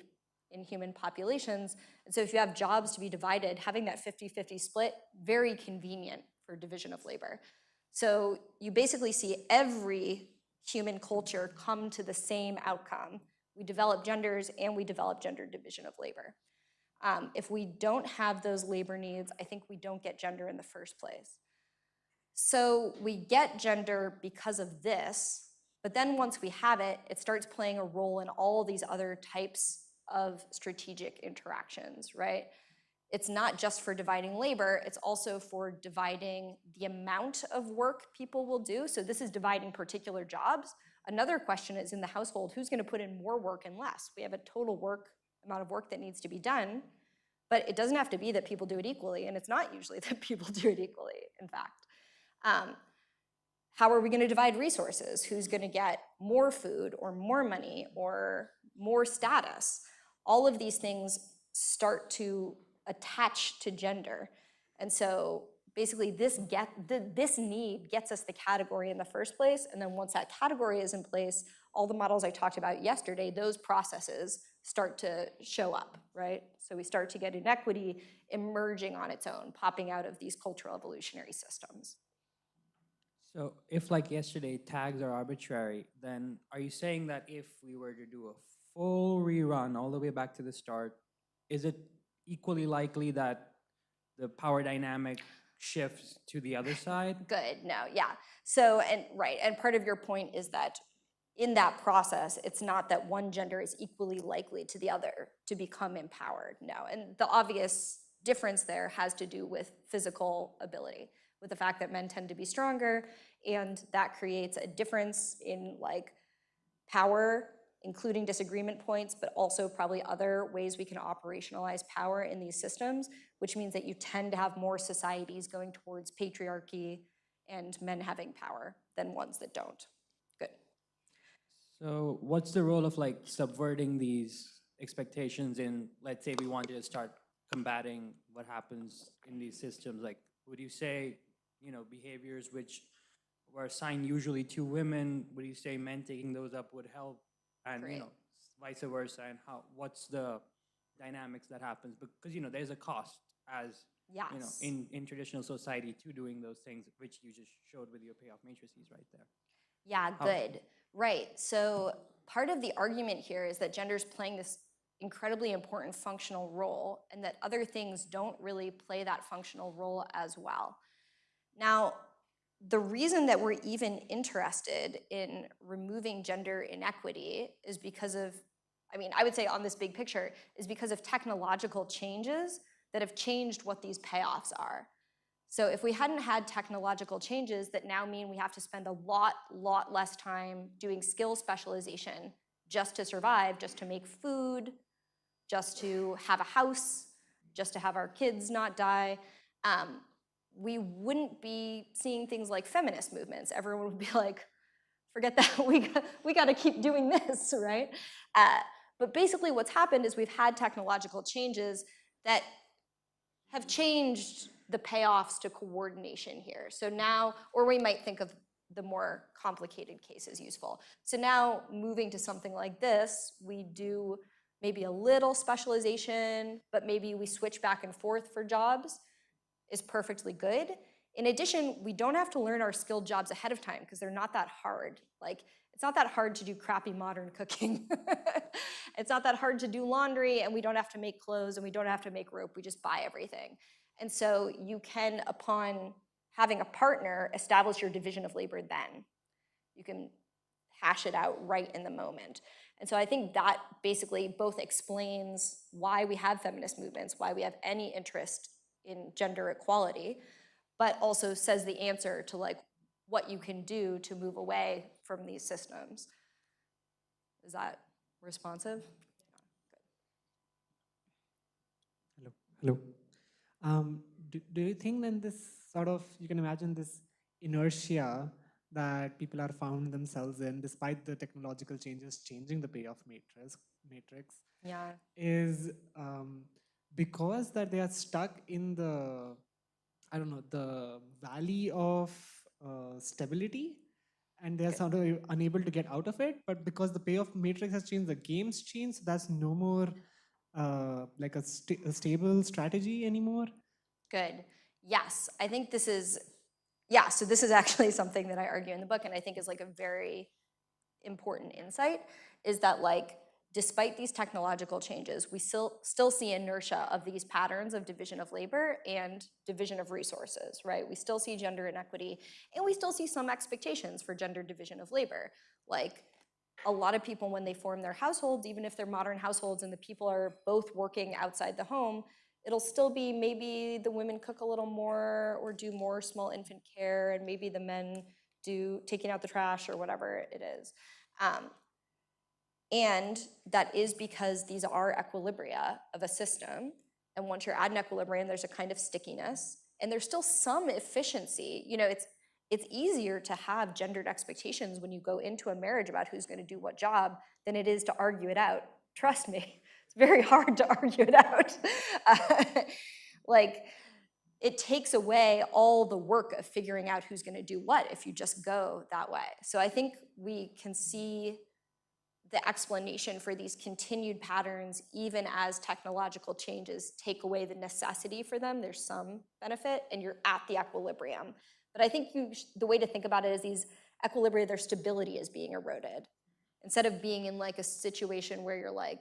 in human populations. And so if you have jobs to be divided, having that 50-50 split, very convenient for division of labor. So you basically see every human culture come to the same outcome. We develop genders and we develop gender division of labor. If we don't have those labor needs, I think we don't get gender in the first place. So we get gender because of this, but then once we have it, it starts playing a role in all these other types of strategic interactions, right? It's not just for dividing labor, it's also for dividing the amount of work people will do. So this is dividing particular jobs. Another question is in the household, who's gonna put in more work and less? We have a total amount of work that needs to be done, but it doesn't have to be that people do it equally, and it's not usually that people do it equally, in fact. How are we gonna divide resources? Who's gonna get more food or more money or more status? All of these things start to attach to gender. And so basically this need gets us the category in the first place, and then once that category is in place, all the models I talked about yesterday, those processes start to show up, right? So we start to get inequity emerging on its own, popping out of these cultural evolutionary systems. So if like yesterday tags are arbitrary, then are you saying that if we were to do a full rerun all the way back to the start, is it equally likely that the power dynamic shifts to the other side? Good, no, yeah. So, and right, and part of your point is that in that process, it's not that one gender is equally likely to the other to become empowered, no. And the obvious difference there has to do with physical ability, with the fact that men tend to be stronger, and that creates a difference in like power, including disagreement points, but also probably other ways we can operationalize power in these systems, which means that you tend to have more societies going towards patriarchy and men having power than ones that don't. Good. So what's the role of like subverting these expectations in, let's say we wanted to start combating what happens in these systems? Like, would you say, you know, behaviors which were assigned usually to women, would you say men taking those up would help? And, Great. you know, vice versa, and what's the dynamics that happens? Because, you know, there's a cost as, you know, Yes. in traditional society to doing those things, which you just showed with your payoff matrices right there. Yeah, good. Right. So part of the argument here is that gender is playing this incredibly important functional role, and that other things don't really play that functional role as well. Now, the reason that we're even interested in removing gender inequity is because of, I mean, I would say on this big picture, is because of technological changes that have changed what these payoffs are. So if we hadn't had technological changes that now mean we have to spend a lot less time doing skill specialization just to survive, just to make food, just to have a house, just to have our kids not die, we wouldn't be seeing things like feminist movements. Everyone would be like, forget that, we got to keep doing this, right? But basically what's happened is we've had technological changes that have changed the payoffs to coordination here. So now, or we might think of the more complicated cases useful. So now moving to something like this, we do maybe a little specialization, but maybe we switch back and forth for jobs is perfectly good. In addition, we don't have to learn our skilled jobs ahead of time because they're not that hard. Like, it's not that hard to do crappy modern cooking. It's not that hard to do laundry, and we don't have to make clothes, and we don't have to make rope. We just buy everything. And so you can, upon having a partner, establish your division of labor then. You can hash it out right in the moment. And so I think that basically both explains why we have feminist movements, why we have any interest in gender equality, but also says the answer to like what you can do to move away from these systems. Is that responsive? Hello. Hello. Do you think then this sort of, you can imagine this inertia that people are found themselves in despite the technological changes changing the payoff matrix Yeah. is because that they are stuck in the, I don't know, the valley of stability, and they're sort of unable to get out of it, but because the payoff matrix has changed, the game's changed, so that's no more like a stable strategy anymore? Good. Yes, I think this is, yeah, so this is actually something that I argue in the book, and I think is like a very important insight, is that like, despite these technological changes, we still see inertia of these patterns of division of labor and division of resources, right? We still see gender inequity, and we still see some expectations for gender division of labor. Like, a lot of people, when they form their households, even if they're modern households and the people are both working outside the home, it'll still be maybe the women cook a little more or do more small infant care, and maybe the men do taking out the trash or whatever it is. And that is because these are equilibria of a system. And once you're at an equilibrium, there's a kind of stickiness. And there's still some efficiency. You know, it's easier to have gendered expectations when you go into a marriage about who's going to do what job than it is to argue it out. Trust me, it's very hard to argue it out. Like, it takes away all the work of figuring out who's going to do what if you just go that way. So I think we can see the explanation for these continued patterns, even as technological changes take away the necessity for them. There's some benefit, and you're at the equilibrium. But I think the way to think about it is these equilibria, their stability is being eroded. Instead of being in like a situation where you're like,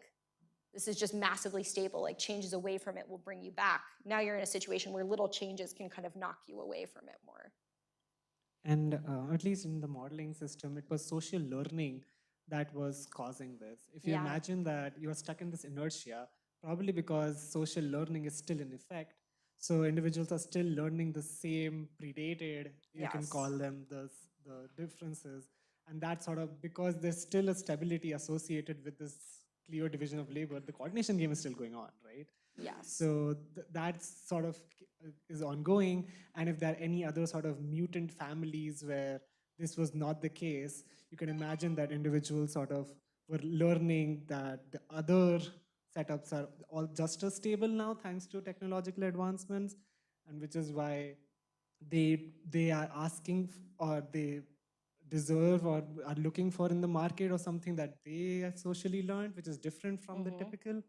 this is just massively stable, like changes away from it will bring you back. Now you're in a situation where little changes can kind of knock you away from it more. And at least in the modeling system, it was social learning that was causing this. If you Yeah. imagine that you are stuck in this inertia, probably because social learning is still in effect, so individuals are still learning the same predated, you can Yes. call them the differences. And that sort of, because there's still a stability associated with this clear division of labor, the coordination game is still going on, right? Yes. So that sort of is ongoing. And if there are any other sort of mutant families where this was not the case, you can imagine that individuals sort of were learning that the other setups are all just as stable now thanks to technological advancements, and which is why they are asking or they deserve or are looking for in the market or something that they have socially learned, which is different from the typical.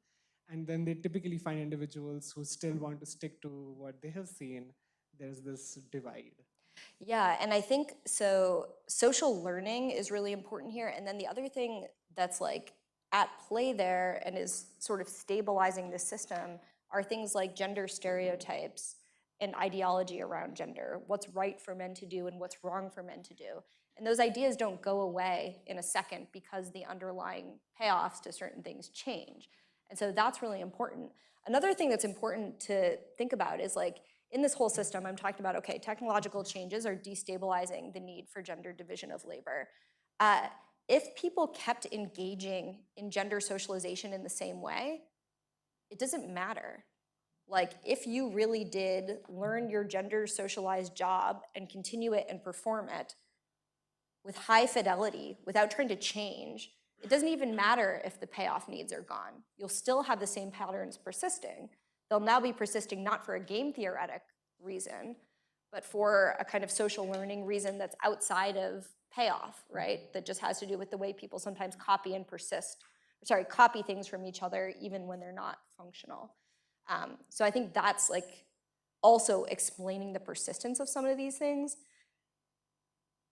And then they typically find individuals who still want to stick to what they have seen. There's this divide. Yeah, and I think so social learning is really important here. And then the other thing that's like at play there and is sort of stabilizing the system are things like gender stereotypes and ideology around gender, what's right for men to do and what's wrong for men to do. And those ideas don't go away in a second because the underlying payoffs to certain things change. And so that's really important. Another thing that's important to think about is like, in this whole system, I'm talking about, okay, technological changes are destabilizing the need for gender division of labor. If people kept engaging in gender socialization in the same way, it doesn't matter. Like, if you really did learn your gender socialized job and continue it and perform it with high fidelity, without trying to change, it doesn't even matter if the payoff needs are gone. You'll still have the same patterns persisting. They'll now be persisting not for a game theoretic reason, but for a kind of social learning reason that's outside of payoff, right? That just has to do with the way people sometimes copy and copy things from each other even when they're not functional. So I think that's like also explaining the persistence of some of these things.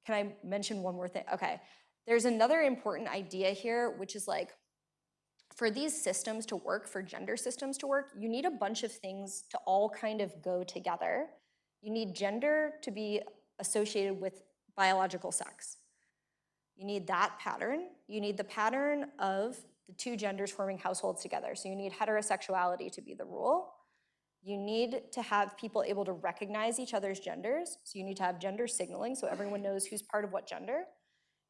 Can I mention one more thing? Okay. There's another important idea here, which is like, for these systems to work, for gender systems to work, you need a bunch of things to all kind of go together. You need gender to be associated with biological sex. You need that pattern. You need the pattern of the two genders forming households together. So you need heterosexuality to be the rule. You need to have people able to recognize each other's genders. So you need to have gender signaling so everyone knows who's part of what gender.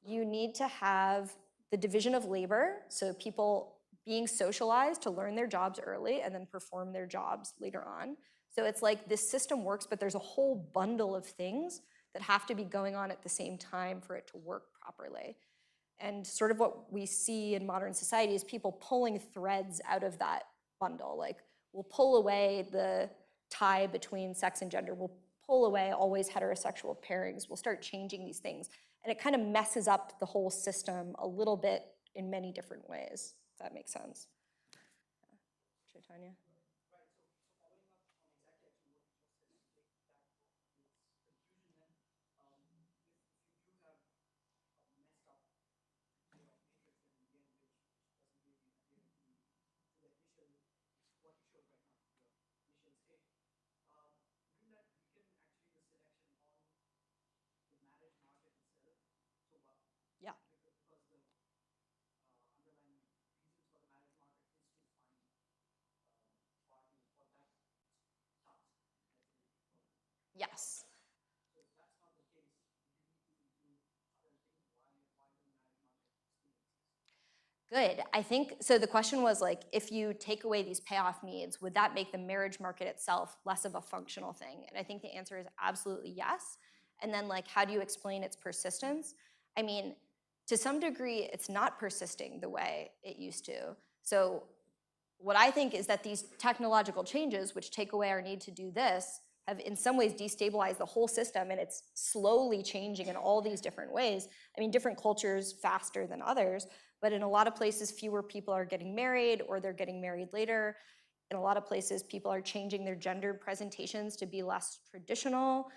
You need to have the division of labor, so people being socialized to learn their jobs early and then perform their jobs later on. So it's like this system works, but there's a whole bundle of things that have to be going on at the same time for it to work properly. And sort of what we see in modern society is people pulling threads out of that bundle. Like, we'll pull away the tie between sex and gender. We'll pull away always heterosexual pairings. We'll start changing these things. And it kind of messes up the whole system a little bit in many different ways, if that makes sense. Chaitanya? Yeah. Yes. Good. I think, so the question was like, if you take away these payoff needs, would that make the marriage market itself less of a functional thing? And I think the answer is absolutely yes. And then like, how do you explain its persistence? I mean, to some degree, it's not persisting the way it used to. So what I think is that these technological changes, which take away our need to do this, have in some ways destabilized the whole system, and it's slowly changing in all these different ways. I mean, different cultures faster than others, but in a lot of places, fewer people are getting married or they're getting married later. In a lot of places, people are changing their gendered presentations to be less traditional.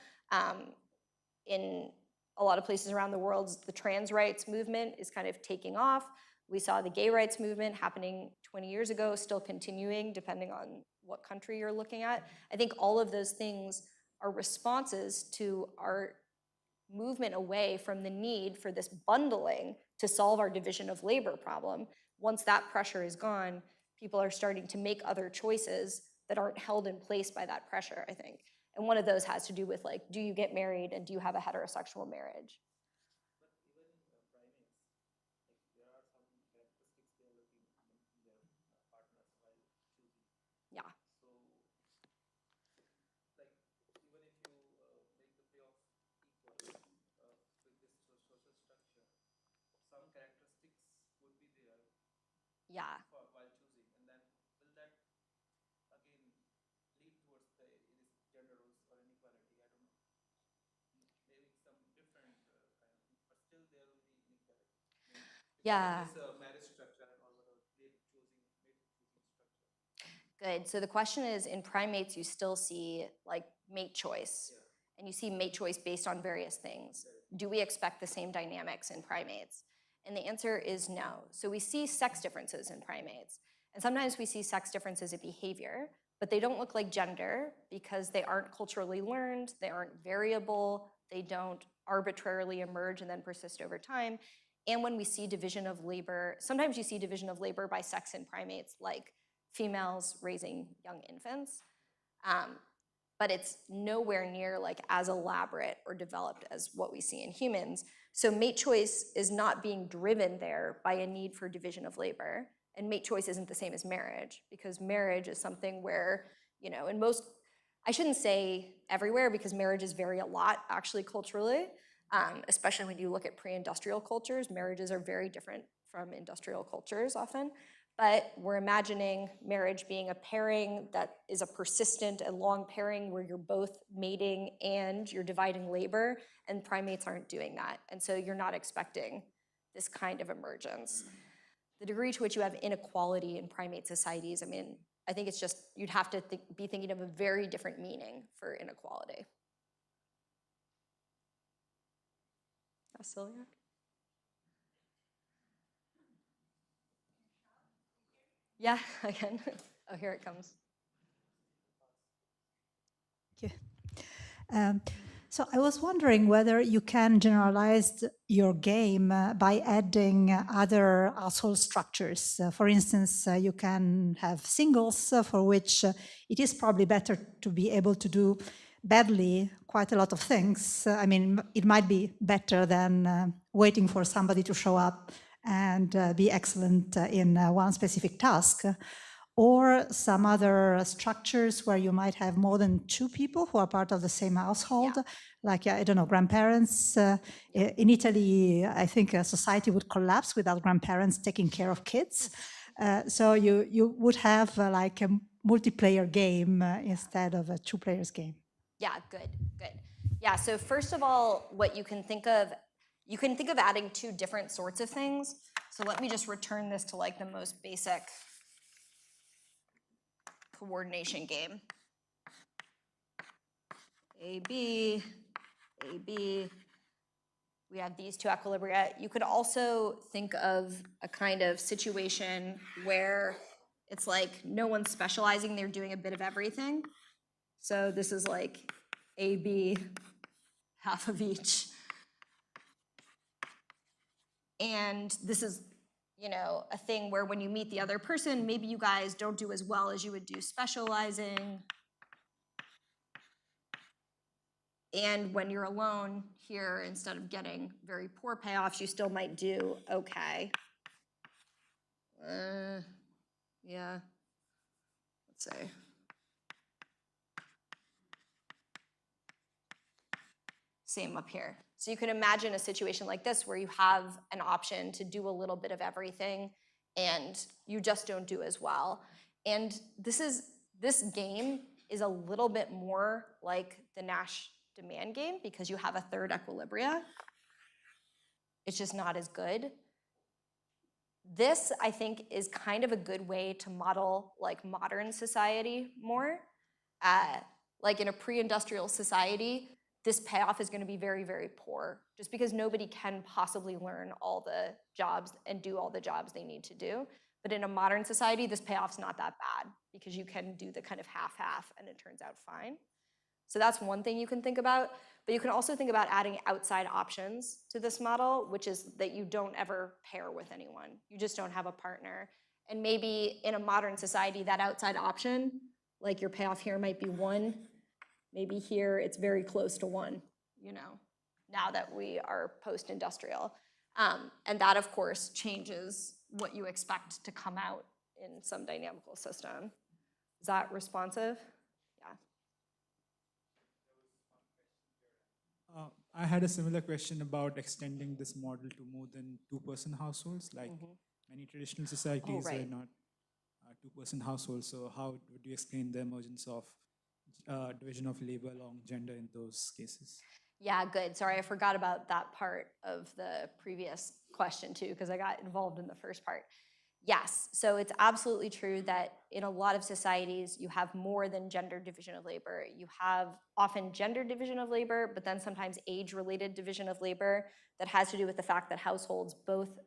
In a lot of places around the world, the trans rights movement is kind of taking off. We saw the gay rights movement happening 20 years ago, still continuing depending on what country you're looking at. I think all of those things are responses to our movement away from the need for this bundling to solve our division of labor problem. Once that pressure is gone, people are starting to make other choices that aren't held in place by that pressure, I think. And one of those has to do with, like, do you get married and do you have a heterosexual marriage? But even in primates, like there are some characteristics they are looking in their partners while choosing. Yeah. So, like even if you make the payoff equal with this social structure, some characteristics would be there Yeah. for, while choosing, and then will that again lead towards the this gender roles or inequality? I don't know. Maybe some different kind of thing, but still there will be inequality. I mean, Yeah. this marriage structure or whatever mate choosing structure. Good. So the question is, in primates, you still see like mate choice, and you see mate choice based on various things. Do we expect the same dynamics in primates? And the answer is no. So we see sex differences in primates, and sometimes we see sex differences in behavior, but they don't look like gender because they aren't culturally learned, they aren't variable, they don't arbitrarily emerge and then persist over time. And when we see division of labor, sometimes you see division of labor by sex in primates, like females raising young infants, but it's nowhere near like as elaborate or developed as what we see in humans. So mate choice is not being driven there by a need for division of labor, and mate choice isn't the same as marriage, because marriage is something where, you know, in most, I shouldn't say everywhere, because marriages vary a lot actually culturally, especially when you look at pre-industrial cultures. Marriages are very different from industrial cultures often. But we're imagining marriage being a pairing that is a persistent and long pairing where you're both mating and you're dividing labor, and primates aren't doing that. And so you're not expecting this kind of emergence. The degree to which you have inequality in primate societies, I mean, I think it's just, you'd have to be thinking of a very different meaning for inequality. Sylvia? Yeah, I can. Oh, here it comes. Thank you. So I was wondering whether you can generalize your game by adding other household structures. For instance, you can have singles for which it is probably better to be able to do badly quite a lot of things. I mean, it might be better than waiting for somebody to show up and be excellent in one specific task. Or some other structures where you might have more than two people who are part of the same household, like, I don't know, grandparents. In Italy, I think a society would collapse without grandparents taking care of kids. So you would have like a multiplayer game instead of a two-player game. Yeah, good. Yeah, so first of all, what you can think of adding two different sorts of things. So let me just return this to like the most basic coordination game. A, B, we have these two equilibria. You could also think of a kind of situation where it's like no one's specializing, they're doing a bit of everything. So this is like A, B, half of each. And this is, you know, a thing where when you meet the other person, maybe you guys don't do as well as you would do specializing. And when you're alone here, instead of getting very poor payoffs, you still might do okay. Yeah, let's say. Same up here. So you can imagine a situation like this where you have an option to do a little bit of everything and you just don't do as well. And this game is a little bit more like the Nash demand game because you have a third equilibria. It's just not as good. This, I think, is kind of a good way to model like modern society more. Like in a pre-industrial society, this payoff is going to be very, very poor, just because nobody can possibly learn all the jobs and do all the jobs they need to do. But in a modern society, this payoff's not that bad, because you can do the kind of half-half and it turns out fine. So that's one thing you can think about. But you can also think about adding outside options to this model, which is that you don't ever pair with anyone. You just don't have a partner. And maybe in a modern society, that outside option, like your payoff here might be 1. Maybe here it's very close to 1, you know, now that we are post-industrial. And that, of course, changes what you expect to come out in some dynamical system. Is that responsive? Yeah. I had a similar question about extending this model to more than 2-person households. Like many traditional societies right. are not 2-person households. So how would you explain the emergence of division of labor along gender in those cases? Yeah, good. Sorry, I forgot about that part of the previous question too, because I got involved in the first part. Yes, so it's absolutely true that in a lot of societies, you have more than gender division of labor. You have often gender division of labor, but then sometimes age-related division of labor that has to do with the fact that households both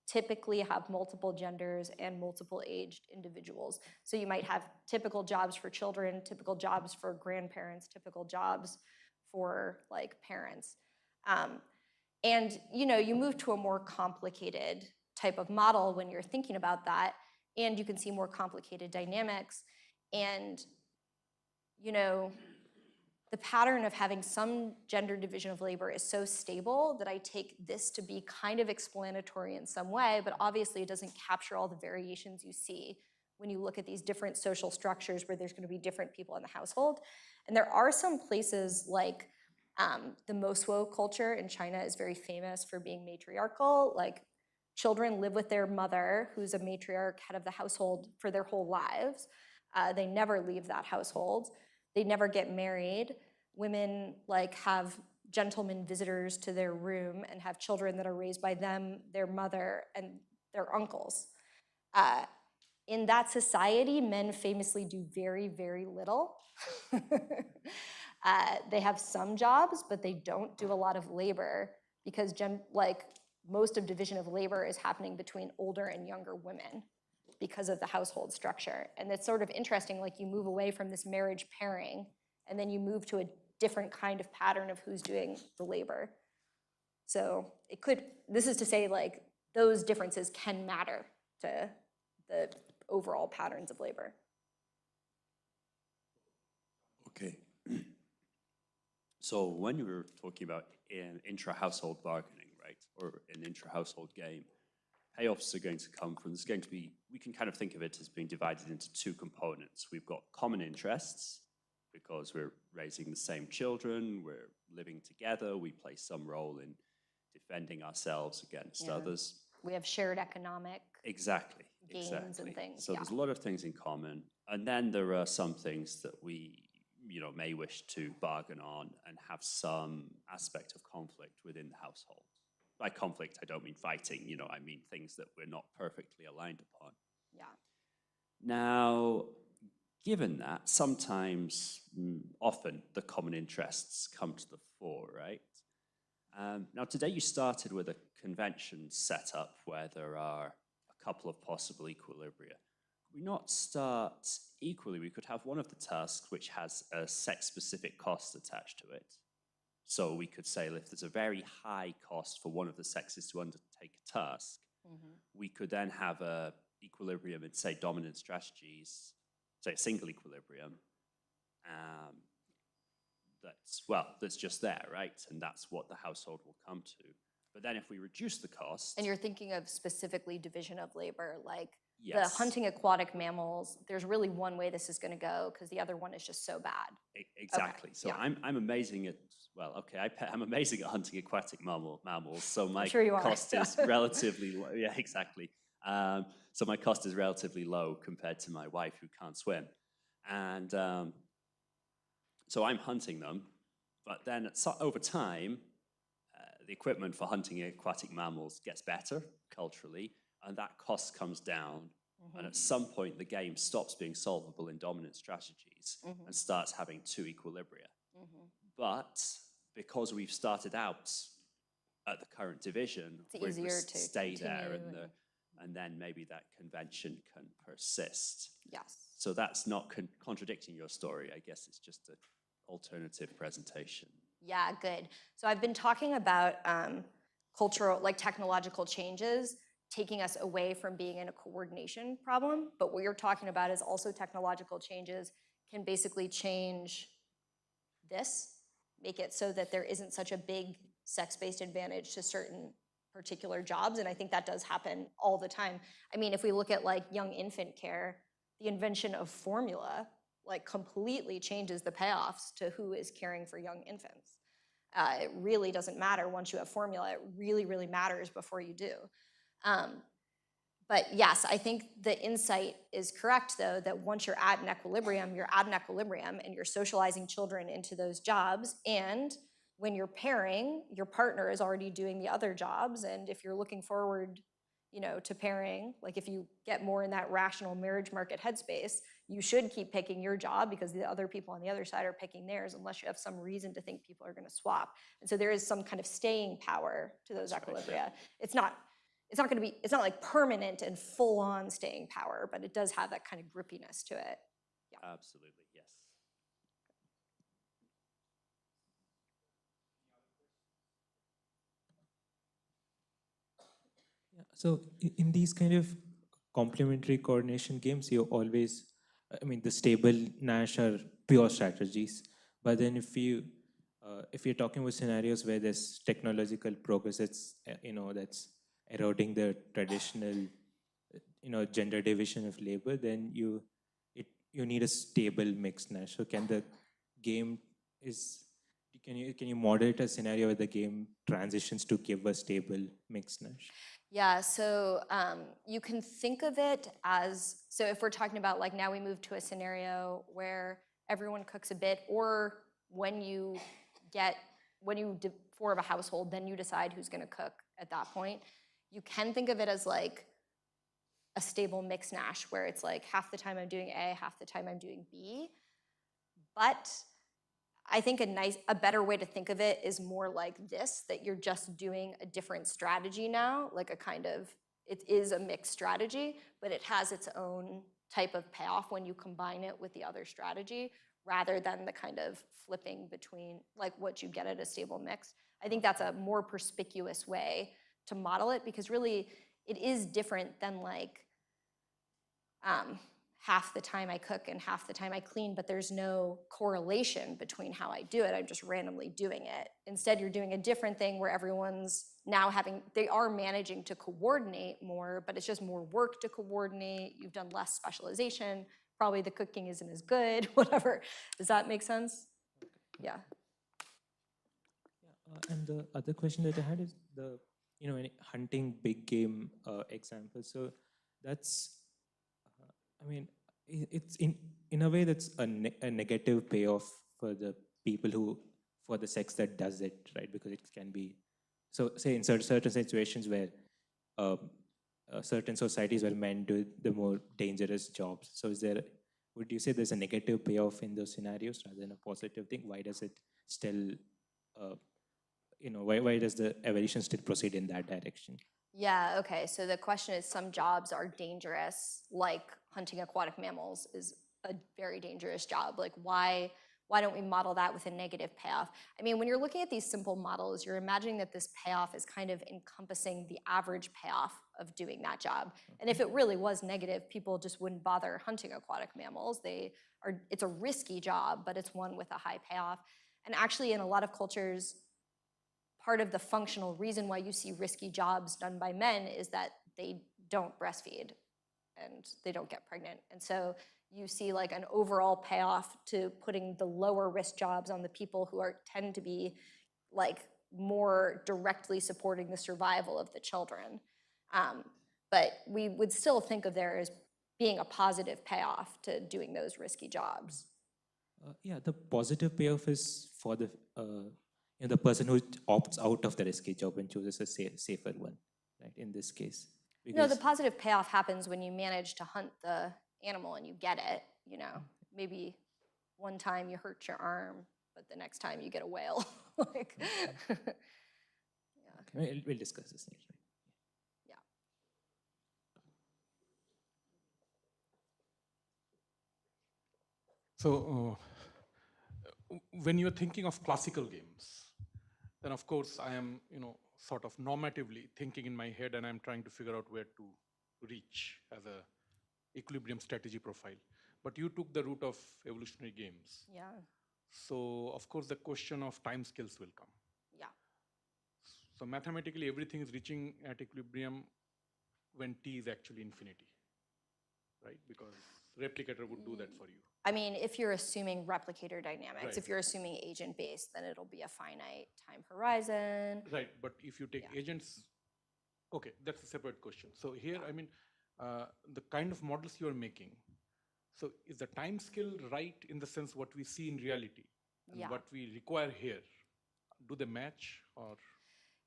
typically have multiple genders and multiple aged individuals. So you might have typical jobs for children, typical jobs for grandparents, typical jobs for like parents. And you know, you move to a more complicated type of model when you're thinking about that, and you can see more complicated dynamics. And you know, the pattern of having some gender division of labor is so stable that I take this to be kind of explanatory in some way, but obviously it doesn't capture all the variations you see when you look at these different social structures where there's going to be different people in the household. And there are some places like the Mosuo culture in China is very famous for being matriarchal. Like children live with their mother, who's a matriarch, head of the household, for their whole lives. They never leave that household. They never get married. Women like have gentlemen visitors to their room and have children that are raised by them, their mother, and their uncles. In that society, men famously do very, very little. They have some jobs, but they don't do a lot of labor because most of division of labor is happening between older and younger women because of the household structure. And it's sort of interesting, like you move away from this marriage pairing and then you move to a different kind of pattern of who's doing the labor. So this is to say like those differences can matter to the overall patterns of labor. Okay. So when you were talking about intra-household bargaining, right, or an intra-household game, payoffs are going to come from, there's going to be, we can kind of think of it as being divided into 2 components. We've got common interests, because we're raising the same children, we're living together, we play some role in defending ourselves against others. We have shared economic gains and things. So there's a lot of things in common. And then there are some things that we may wish to bargain on and have some aspect of conflict within the household. By conflict, I don't mean fighting, I mean things that we're not perfectly aligned upon. Yeah. Now, given that, sometimes, often, the common interests come to the fore, right? Now, today you started with a convention set up where there are a couple of possible equilibria. Could we not start equally? We could have one of the tasks which has a sex-specific cost attached to it. So we could say if there's a very high cost for one of the sexes to undertake a task, we could then have a equilibrium in, say, dominant strategies, say a single equilibrium, that's just there, right? And that's what the household will come to. But then if we reduce the cost... And you're thinking of specifically division of labor, like yes. The hunting aquatic mammals, there's really one way this is going to go because the other one is just so bad. Exactly. Okay. So yeah. I'm amazing at, I'm amazing at hunting aquatic mammals, so my sure cost is relatively low. Yeah, exactly. So my cost is relatively low compared to my wife who can't swim. And so I'm hunting them, but then over time, the equipment for hunting aquatic mammals gets better culturally, and that cost comes down. And at some point, the game stops being solvable in dominant strategies and starts having 2 equilibria. But because we've started out at the current division, It's we easier to stay there, continue and then maybe that convention can persist. Yes. So that's not contradicting your story. I guess it's just an alternative presentation. Yeah, good. So I've been talking about cultural, like technological changes taking us away from being in a coordination problem. But what you're talking about is also technological changes can basically change this, make it so that there isn't such a big sex-based advantage to certain particular jobs. And I think that does happen all the time. I mean, if we look at like young infant care, the invention of formula like completely changes the payoffs to who is caring for young infants. It really doesn't matter once you have formula. It really, really matters before you do. But yes, I think the insight is correct, though, that once you're at an equilibrium, you're at an equilibrium and you're socializing children into those jobs. And when you're pairing, your partner is already doing the other jobs. And if you're looking forward, you know, to pairing, like if you get more in that rational marriage market headspace, you should keep picking your job because the other people on the other side are picking theirs unless you have some reason to think people are going to swap. And so there is some kind of staying power to those equilibria. It's not going to be, it's not like permanent and full on staying power, but it does have that kind of grippiness to it. Yeah. Absolutely, yes. Yeah, so in these kind of complementary coordination games, you always, I mean, the stable Nash are pure strategies. But then if you're talking about scenarios where there's technological progress, that's that's eroding the traditional, gender division of labor, then you need a stable mixed Nash. So can the game can you moderate a scenario where the game transitions to give a stable mixed Nash? Yeah, so you can think of it as, so if we're talking about like now we move to a scenario where everyone cooks a bit, or when you form a household, then you decide who's gonna cook at that point. You can think of it as like a stable mixed Nash where it's like half the time I'm doing A, half the time I'm doing B. But I think a better way to think of it is more like this, that you're just doing a different strategy now, like a kind of, it is a mixed strategy, but it has its own type of payoff when you combine it with the other strategy, rather than the kind of flipping between like what you get at a stable mix. I think that's a more perspicuous way to model it, because really it is different than like half the time I cook and half the time I clean, but there's no correlation between how I do it. I'm just randomly doing it. Instead, you're doing a different thing where everyone's now they are managing to coordinate more, but it's just more work to coordinate. You've done less specialization. Probably the cooking isn't as good, whatever. Does that make sense? Yeah. And the other question that I had is any hunting big game example. So that's, I mean, it's in a way that's a negative payoff for the people for the sex that does it, right? Because it can be, so say in certain situations where certain societies where men do the more dangerous jobs. So would you say there's a negative payoff in those scenarios rather than a positive thing? Why does it still, why does the evolution still proceed in that direction? Yeah, okay, so the question is, some jobs are dangerous, like hunting aquatic mammals is a very dangerous job. Like why don't we model that with a negative payoff? I mean, when you're looking at these simple models, you're imagining that this payoff is kind of encompassing the average payoff of doing that job. And if it really was negative, people just wouldn't bother hunting aquatic mammals. It's a risky job, but it's one with a high payoff. And actually in a lot of cultures, part of the functional reason why you see risky jobs done by men is that they don't breastfeed and they don't get pregnant. And so you see like an overall payoff to putting the lower risk jobs on the people who tend to be like more directly supporting the survival of the children. But we would still think of there as being a positive payoff to doing those risky jobs. Yeah, the positive payoff is for the person who opts out of the risky job and chooses a safer one, right? In this case, no, the positive payoff happens when you manage to hunt the animal and you get it. Maybe one time you hurt your arm, but the next time you get a whale. Like, Okay, we'll discuss this later. yeah. So when you're thinking of classical games, then of course I am, sort of normatively thinking in my head, and I'm trying to figure out where to reach as a equilibrium strategy profile. But you took the route of evolutionary games. Yeah. So of course the question of time scales will come. Yeah. So mathematically everything is reaching at equilibrium when t is actually infinity, right? Because replicator would do that for you. I mean, if you're assuming replicator dynamics, Right. if you're assuming agent-based, then it'll be a finite time horizon. Right, but if you take Yeah. agents, okay, that's a separate question. So here, I mean, the kind of models you are making, so is the time scale right in the sense what we see in reality and Yeah. what we require here? Do they match or?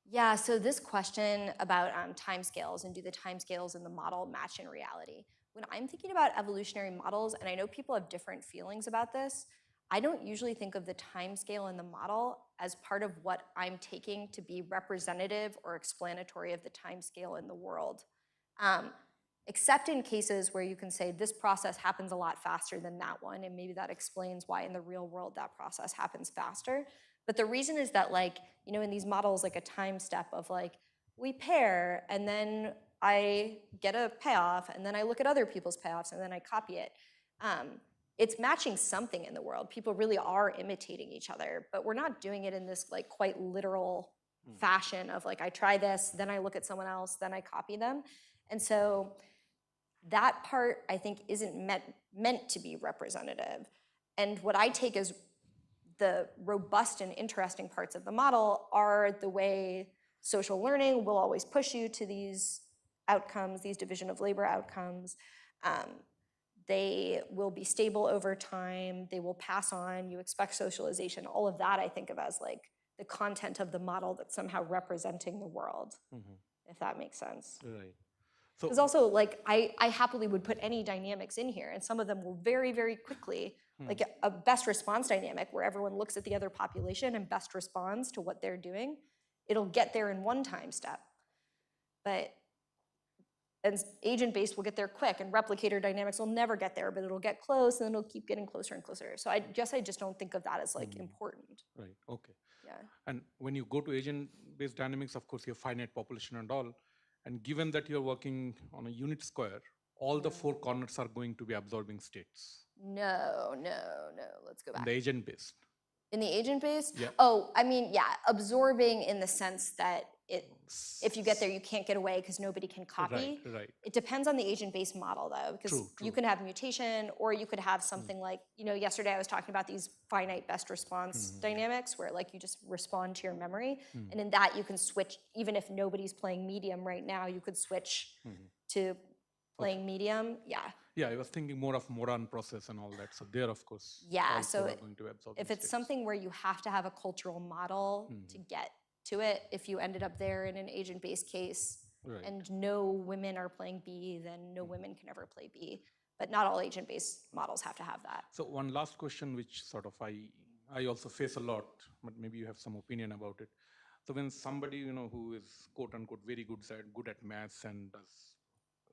Yeah, so this question about timescales and do the timescales in the model match in reality? When I'm thinking about evolutionary models, and I know people have different feelings about this, I don't usually think of the timescale in the model as part of what I'm taking to be representative or explanatory of the timescale in the world. Except in cases where you can say this process happens a lot faster than that one, and maybe that explains why in the real world that process happens faster. But the reason is that, like, in these models, like a time step of like, we pair, and then I get a payoff, and then I look at other people's payoffs, and then I copy it. It's matching something in the world. People really are imitating each other, but we're not doing it in this like quite literal fashion of like, I try this, then I look at someone else, then I copy them. And so that part, I think, isn't meant to be representative. And what I take as the robust and interesting parts of the model are the way social learning will always push you to these outcomes, these division of labor outcomes. They will be stable over time. They will pass on. You expect socialization. All of that I think of as like the content of the model that's somehow representing the world, if that makes sense. Right. Because also, like, I happily would put any dynamics in here, and some of them will very, very quickly, like a best response dynamic where everyone looks at the other population and best responds to what they're doing. It'll get there in one time step. And agent-based will get there quick, and replicator dynamics will never get there, but it'll get close, and then it'll keep getting closer and closer. So I just don't think of that as like important. Right, okay. Yeah. And when you go to agent-based dynamics, of course, you have finite population and all. And given that you're working on a unit square, all the four corners are going to be absorbing states. No. Let's go back. In the agent-based. In the agent-based? Yeah. Oh, I mean, yeah, absorbing in the sense that if you get there, you can't get away because nobody can copy. Right. It depends on the agent-based model, though, because True. you can have mutation, or you could have something like, yesterday I was talking about these finite best response dynamics where like you just respond to your memory. And in that you can switch, even if nobody's playing medium right now, you could switch to playing medium. Yeah. Yeah, I was thinking more of Moran process and all that. So there, of course, Yeah, all so four are going to absorb if the it's states. something where you have to have a cultural model to get to it, if you ended up there in an agent-based case and no women are playing B, then no women can ever play B. But not all agent-based models have to have that. So one last question, which sort of I also face a lot, but maybe you have some opinion about it. So when somebody, who is quote unquote very good at maths and does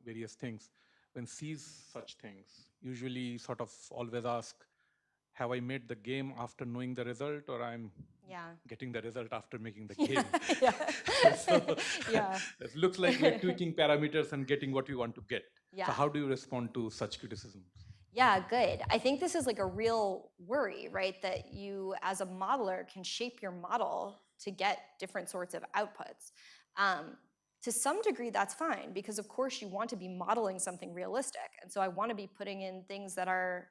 various things, when sees such things, usually sort of always ask, have I made the game after knowing the result, or I'm getting the result after making the game? So it looks like we're tweaking parameters and getting what we want to get. Yeah. So how do you respond to such criticisms? Yeah, good. I think this is like a real worry, right? That you as a modeler can shape your model to get different sorts of outputs. To some degree, that's fine, because of course you want to be modeling something realistic. And so I want to be putting in things that are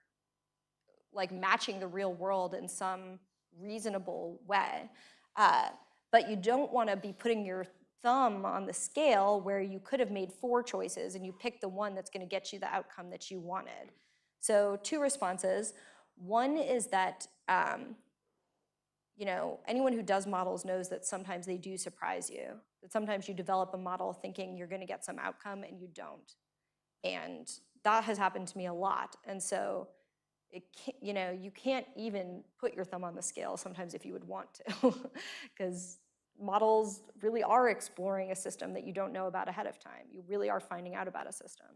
like matching the real world in some reasonable way. But you don't want to be putting your thumb on the scale where you could have made 4 choices and you pick the one that's going to get you the outcome that you wanted. So 2 responses. One is that anyone who does models knows that sometimes they do surprise you. That sometimes you develop a model thinking you're going to get some outcome and you don't. And that has happened to me a lot. And so it can't, you know, you can't even put your thumb on the scale sometimes if you would want to, because models really are exploring a system that you don't know about ahead of time. You really are finding out about a system.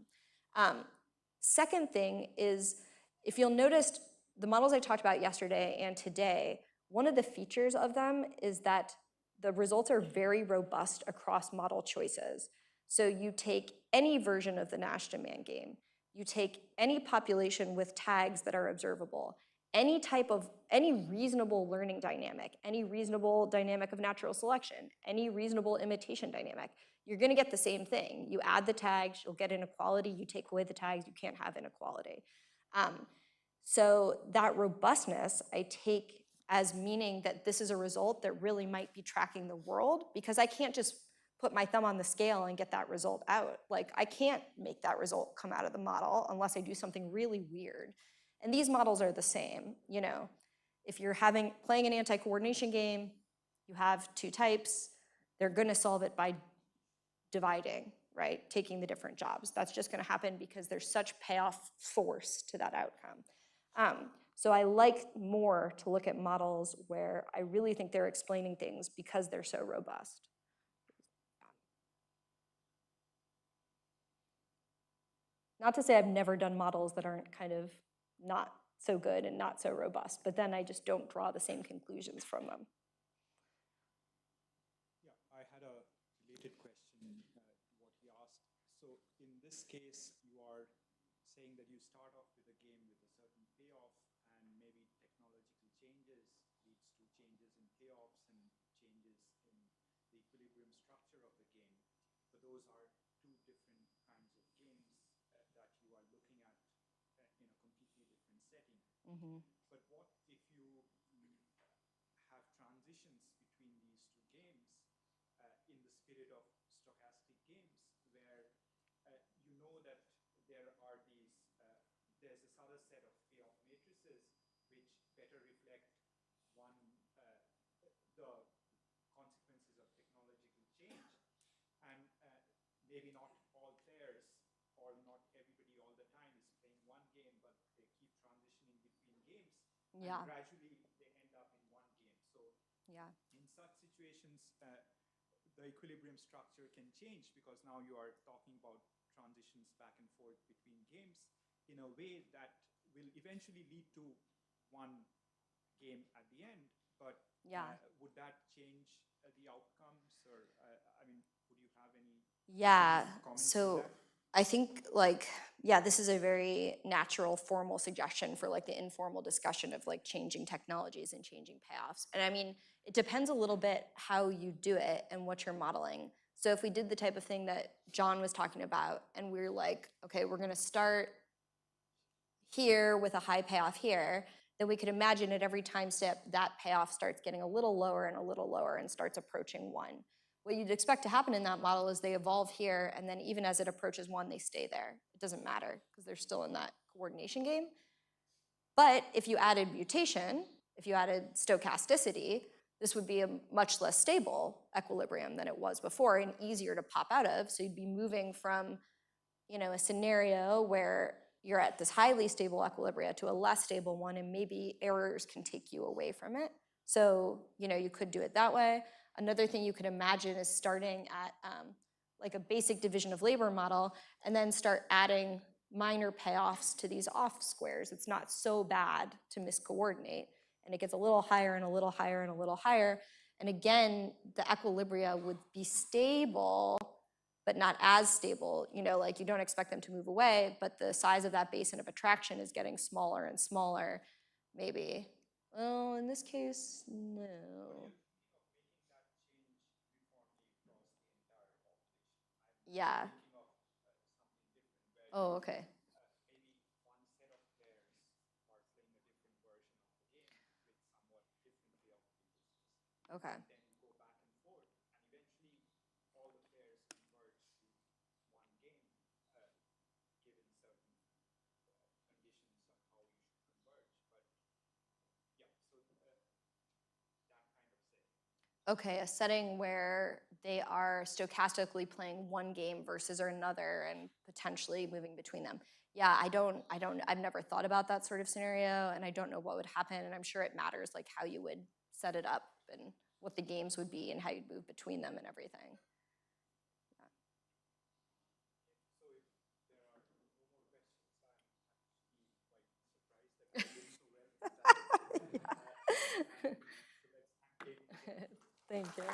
Second thing is, if you'll notice, the models I talked about yesterday and today, one of the features of them is that the results are very robust across model choices. So you take any version of the Nash demand game, you take any population with tags that are observable, any reasonable learning dynamic, any reasonable dynamic of natural selection, any reasonable imitation dynamic, you're gonna get the same thing. You add the tags, you'll get inequality, you take away the tags, you can't have inequality. So that robustness I take as meaning that this is a result that really might be tracking the world, because I can't just put my thumb on the scale and get that result out. Like, I can't make that result come out of the model unless I do something really weird. And these models are the same, you know. If you're playing an anti-coordination game, you have two types, they're gonna solve it by dividing, right? Taking the different jobs. That's just gonna happen because there's such payoff force to that outcome. So I like more to look at models where I really think they're explaining things because they're so robust. Not to say I've never done models that aren't kind of not so good and not so robust, but then I just don't draw the same conclusions from them. Yeah, I had a related question to what he asked. So in this case, you are saying that you start off with a game with a certain payoff, and maybe technological changes leads to changes in payoffs and changes in the equilibrium structure of the game. But those are two different kinds of games that you are looking at in a completely different setting. But what if you have transitions between these two games in the spirit of stochastic games, where you know that there are there's this other set of payoff matrices which better reflect the consequences of technological change, and maybe not all players or not everybody all the time is playing one game, but they keep transitioning between games, and gradually they end up in one game. So in such situations, the equilibrium structure can change, because now you are talking about transitions back and forth between games in a way that will eventually lead to one game at the end. But would that change the outcomes, or I mean, would you have any comments on that? I think, this is a very natural formal suggestion for like the informal discussion of like changing technologies and changing payoffs. And I mean, it depends a little bit how you do it and what you're modeling. So if we did the type of thing that John was talking about, and we're like, okay, we're gonna start here with a high payoff here, then we could imagine at every time step that payoff starts getting a little lower and starts approaching one. What you'd expect to happen in that model is they evolve here, and then even as it approaches one, they stay there. It doesn't matter, because they're still in that coordination game. But if you added mutation, if you added stochasticity, this would be a much less stable equilibrium than it was before, and easier to pop out of. So you'd be moving from, you know, a scenario where you're at this highly stable equilibria to a less stable one, and maybe errors can take you away from it. So, you know, you could do it that way. Another thing you could imagine is starting at like a basic division of labor model, and then start adding minor payoffs to these off squares. It's not so bad to miscoordinate, and it gets a little higher and a little higher and a little higher. And again, the equilibria would be stable, but not as stable. You know, like you don't expect them to move away, but the size of that basin of attraction is getting smaller and smaller, maybe. Well, in this case, no. Yeah. Oh, okay. Maybe one set of players are playing a different version of the game with somewhat differently output. Okay. And then you go back and forth, and eventually all the players converge to one game, given certain conditions on how you should converge. But yeah, so that kind of setting. Okay, a setting where they are stochastically playing one game versus another and potentially moving between them. yeah, I've never thought about that sort of scenario, and I don't know what would happen, and I'm sure it matters like how you would set it up and what the games would be and how you'd move between them and everything. Thank you.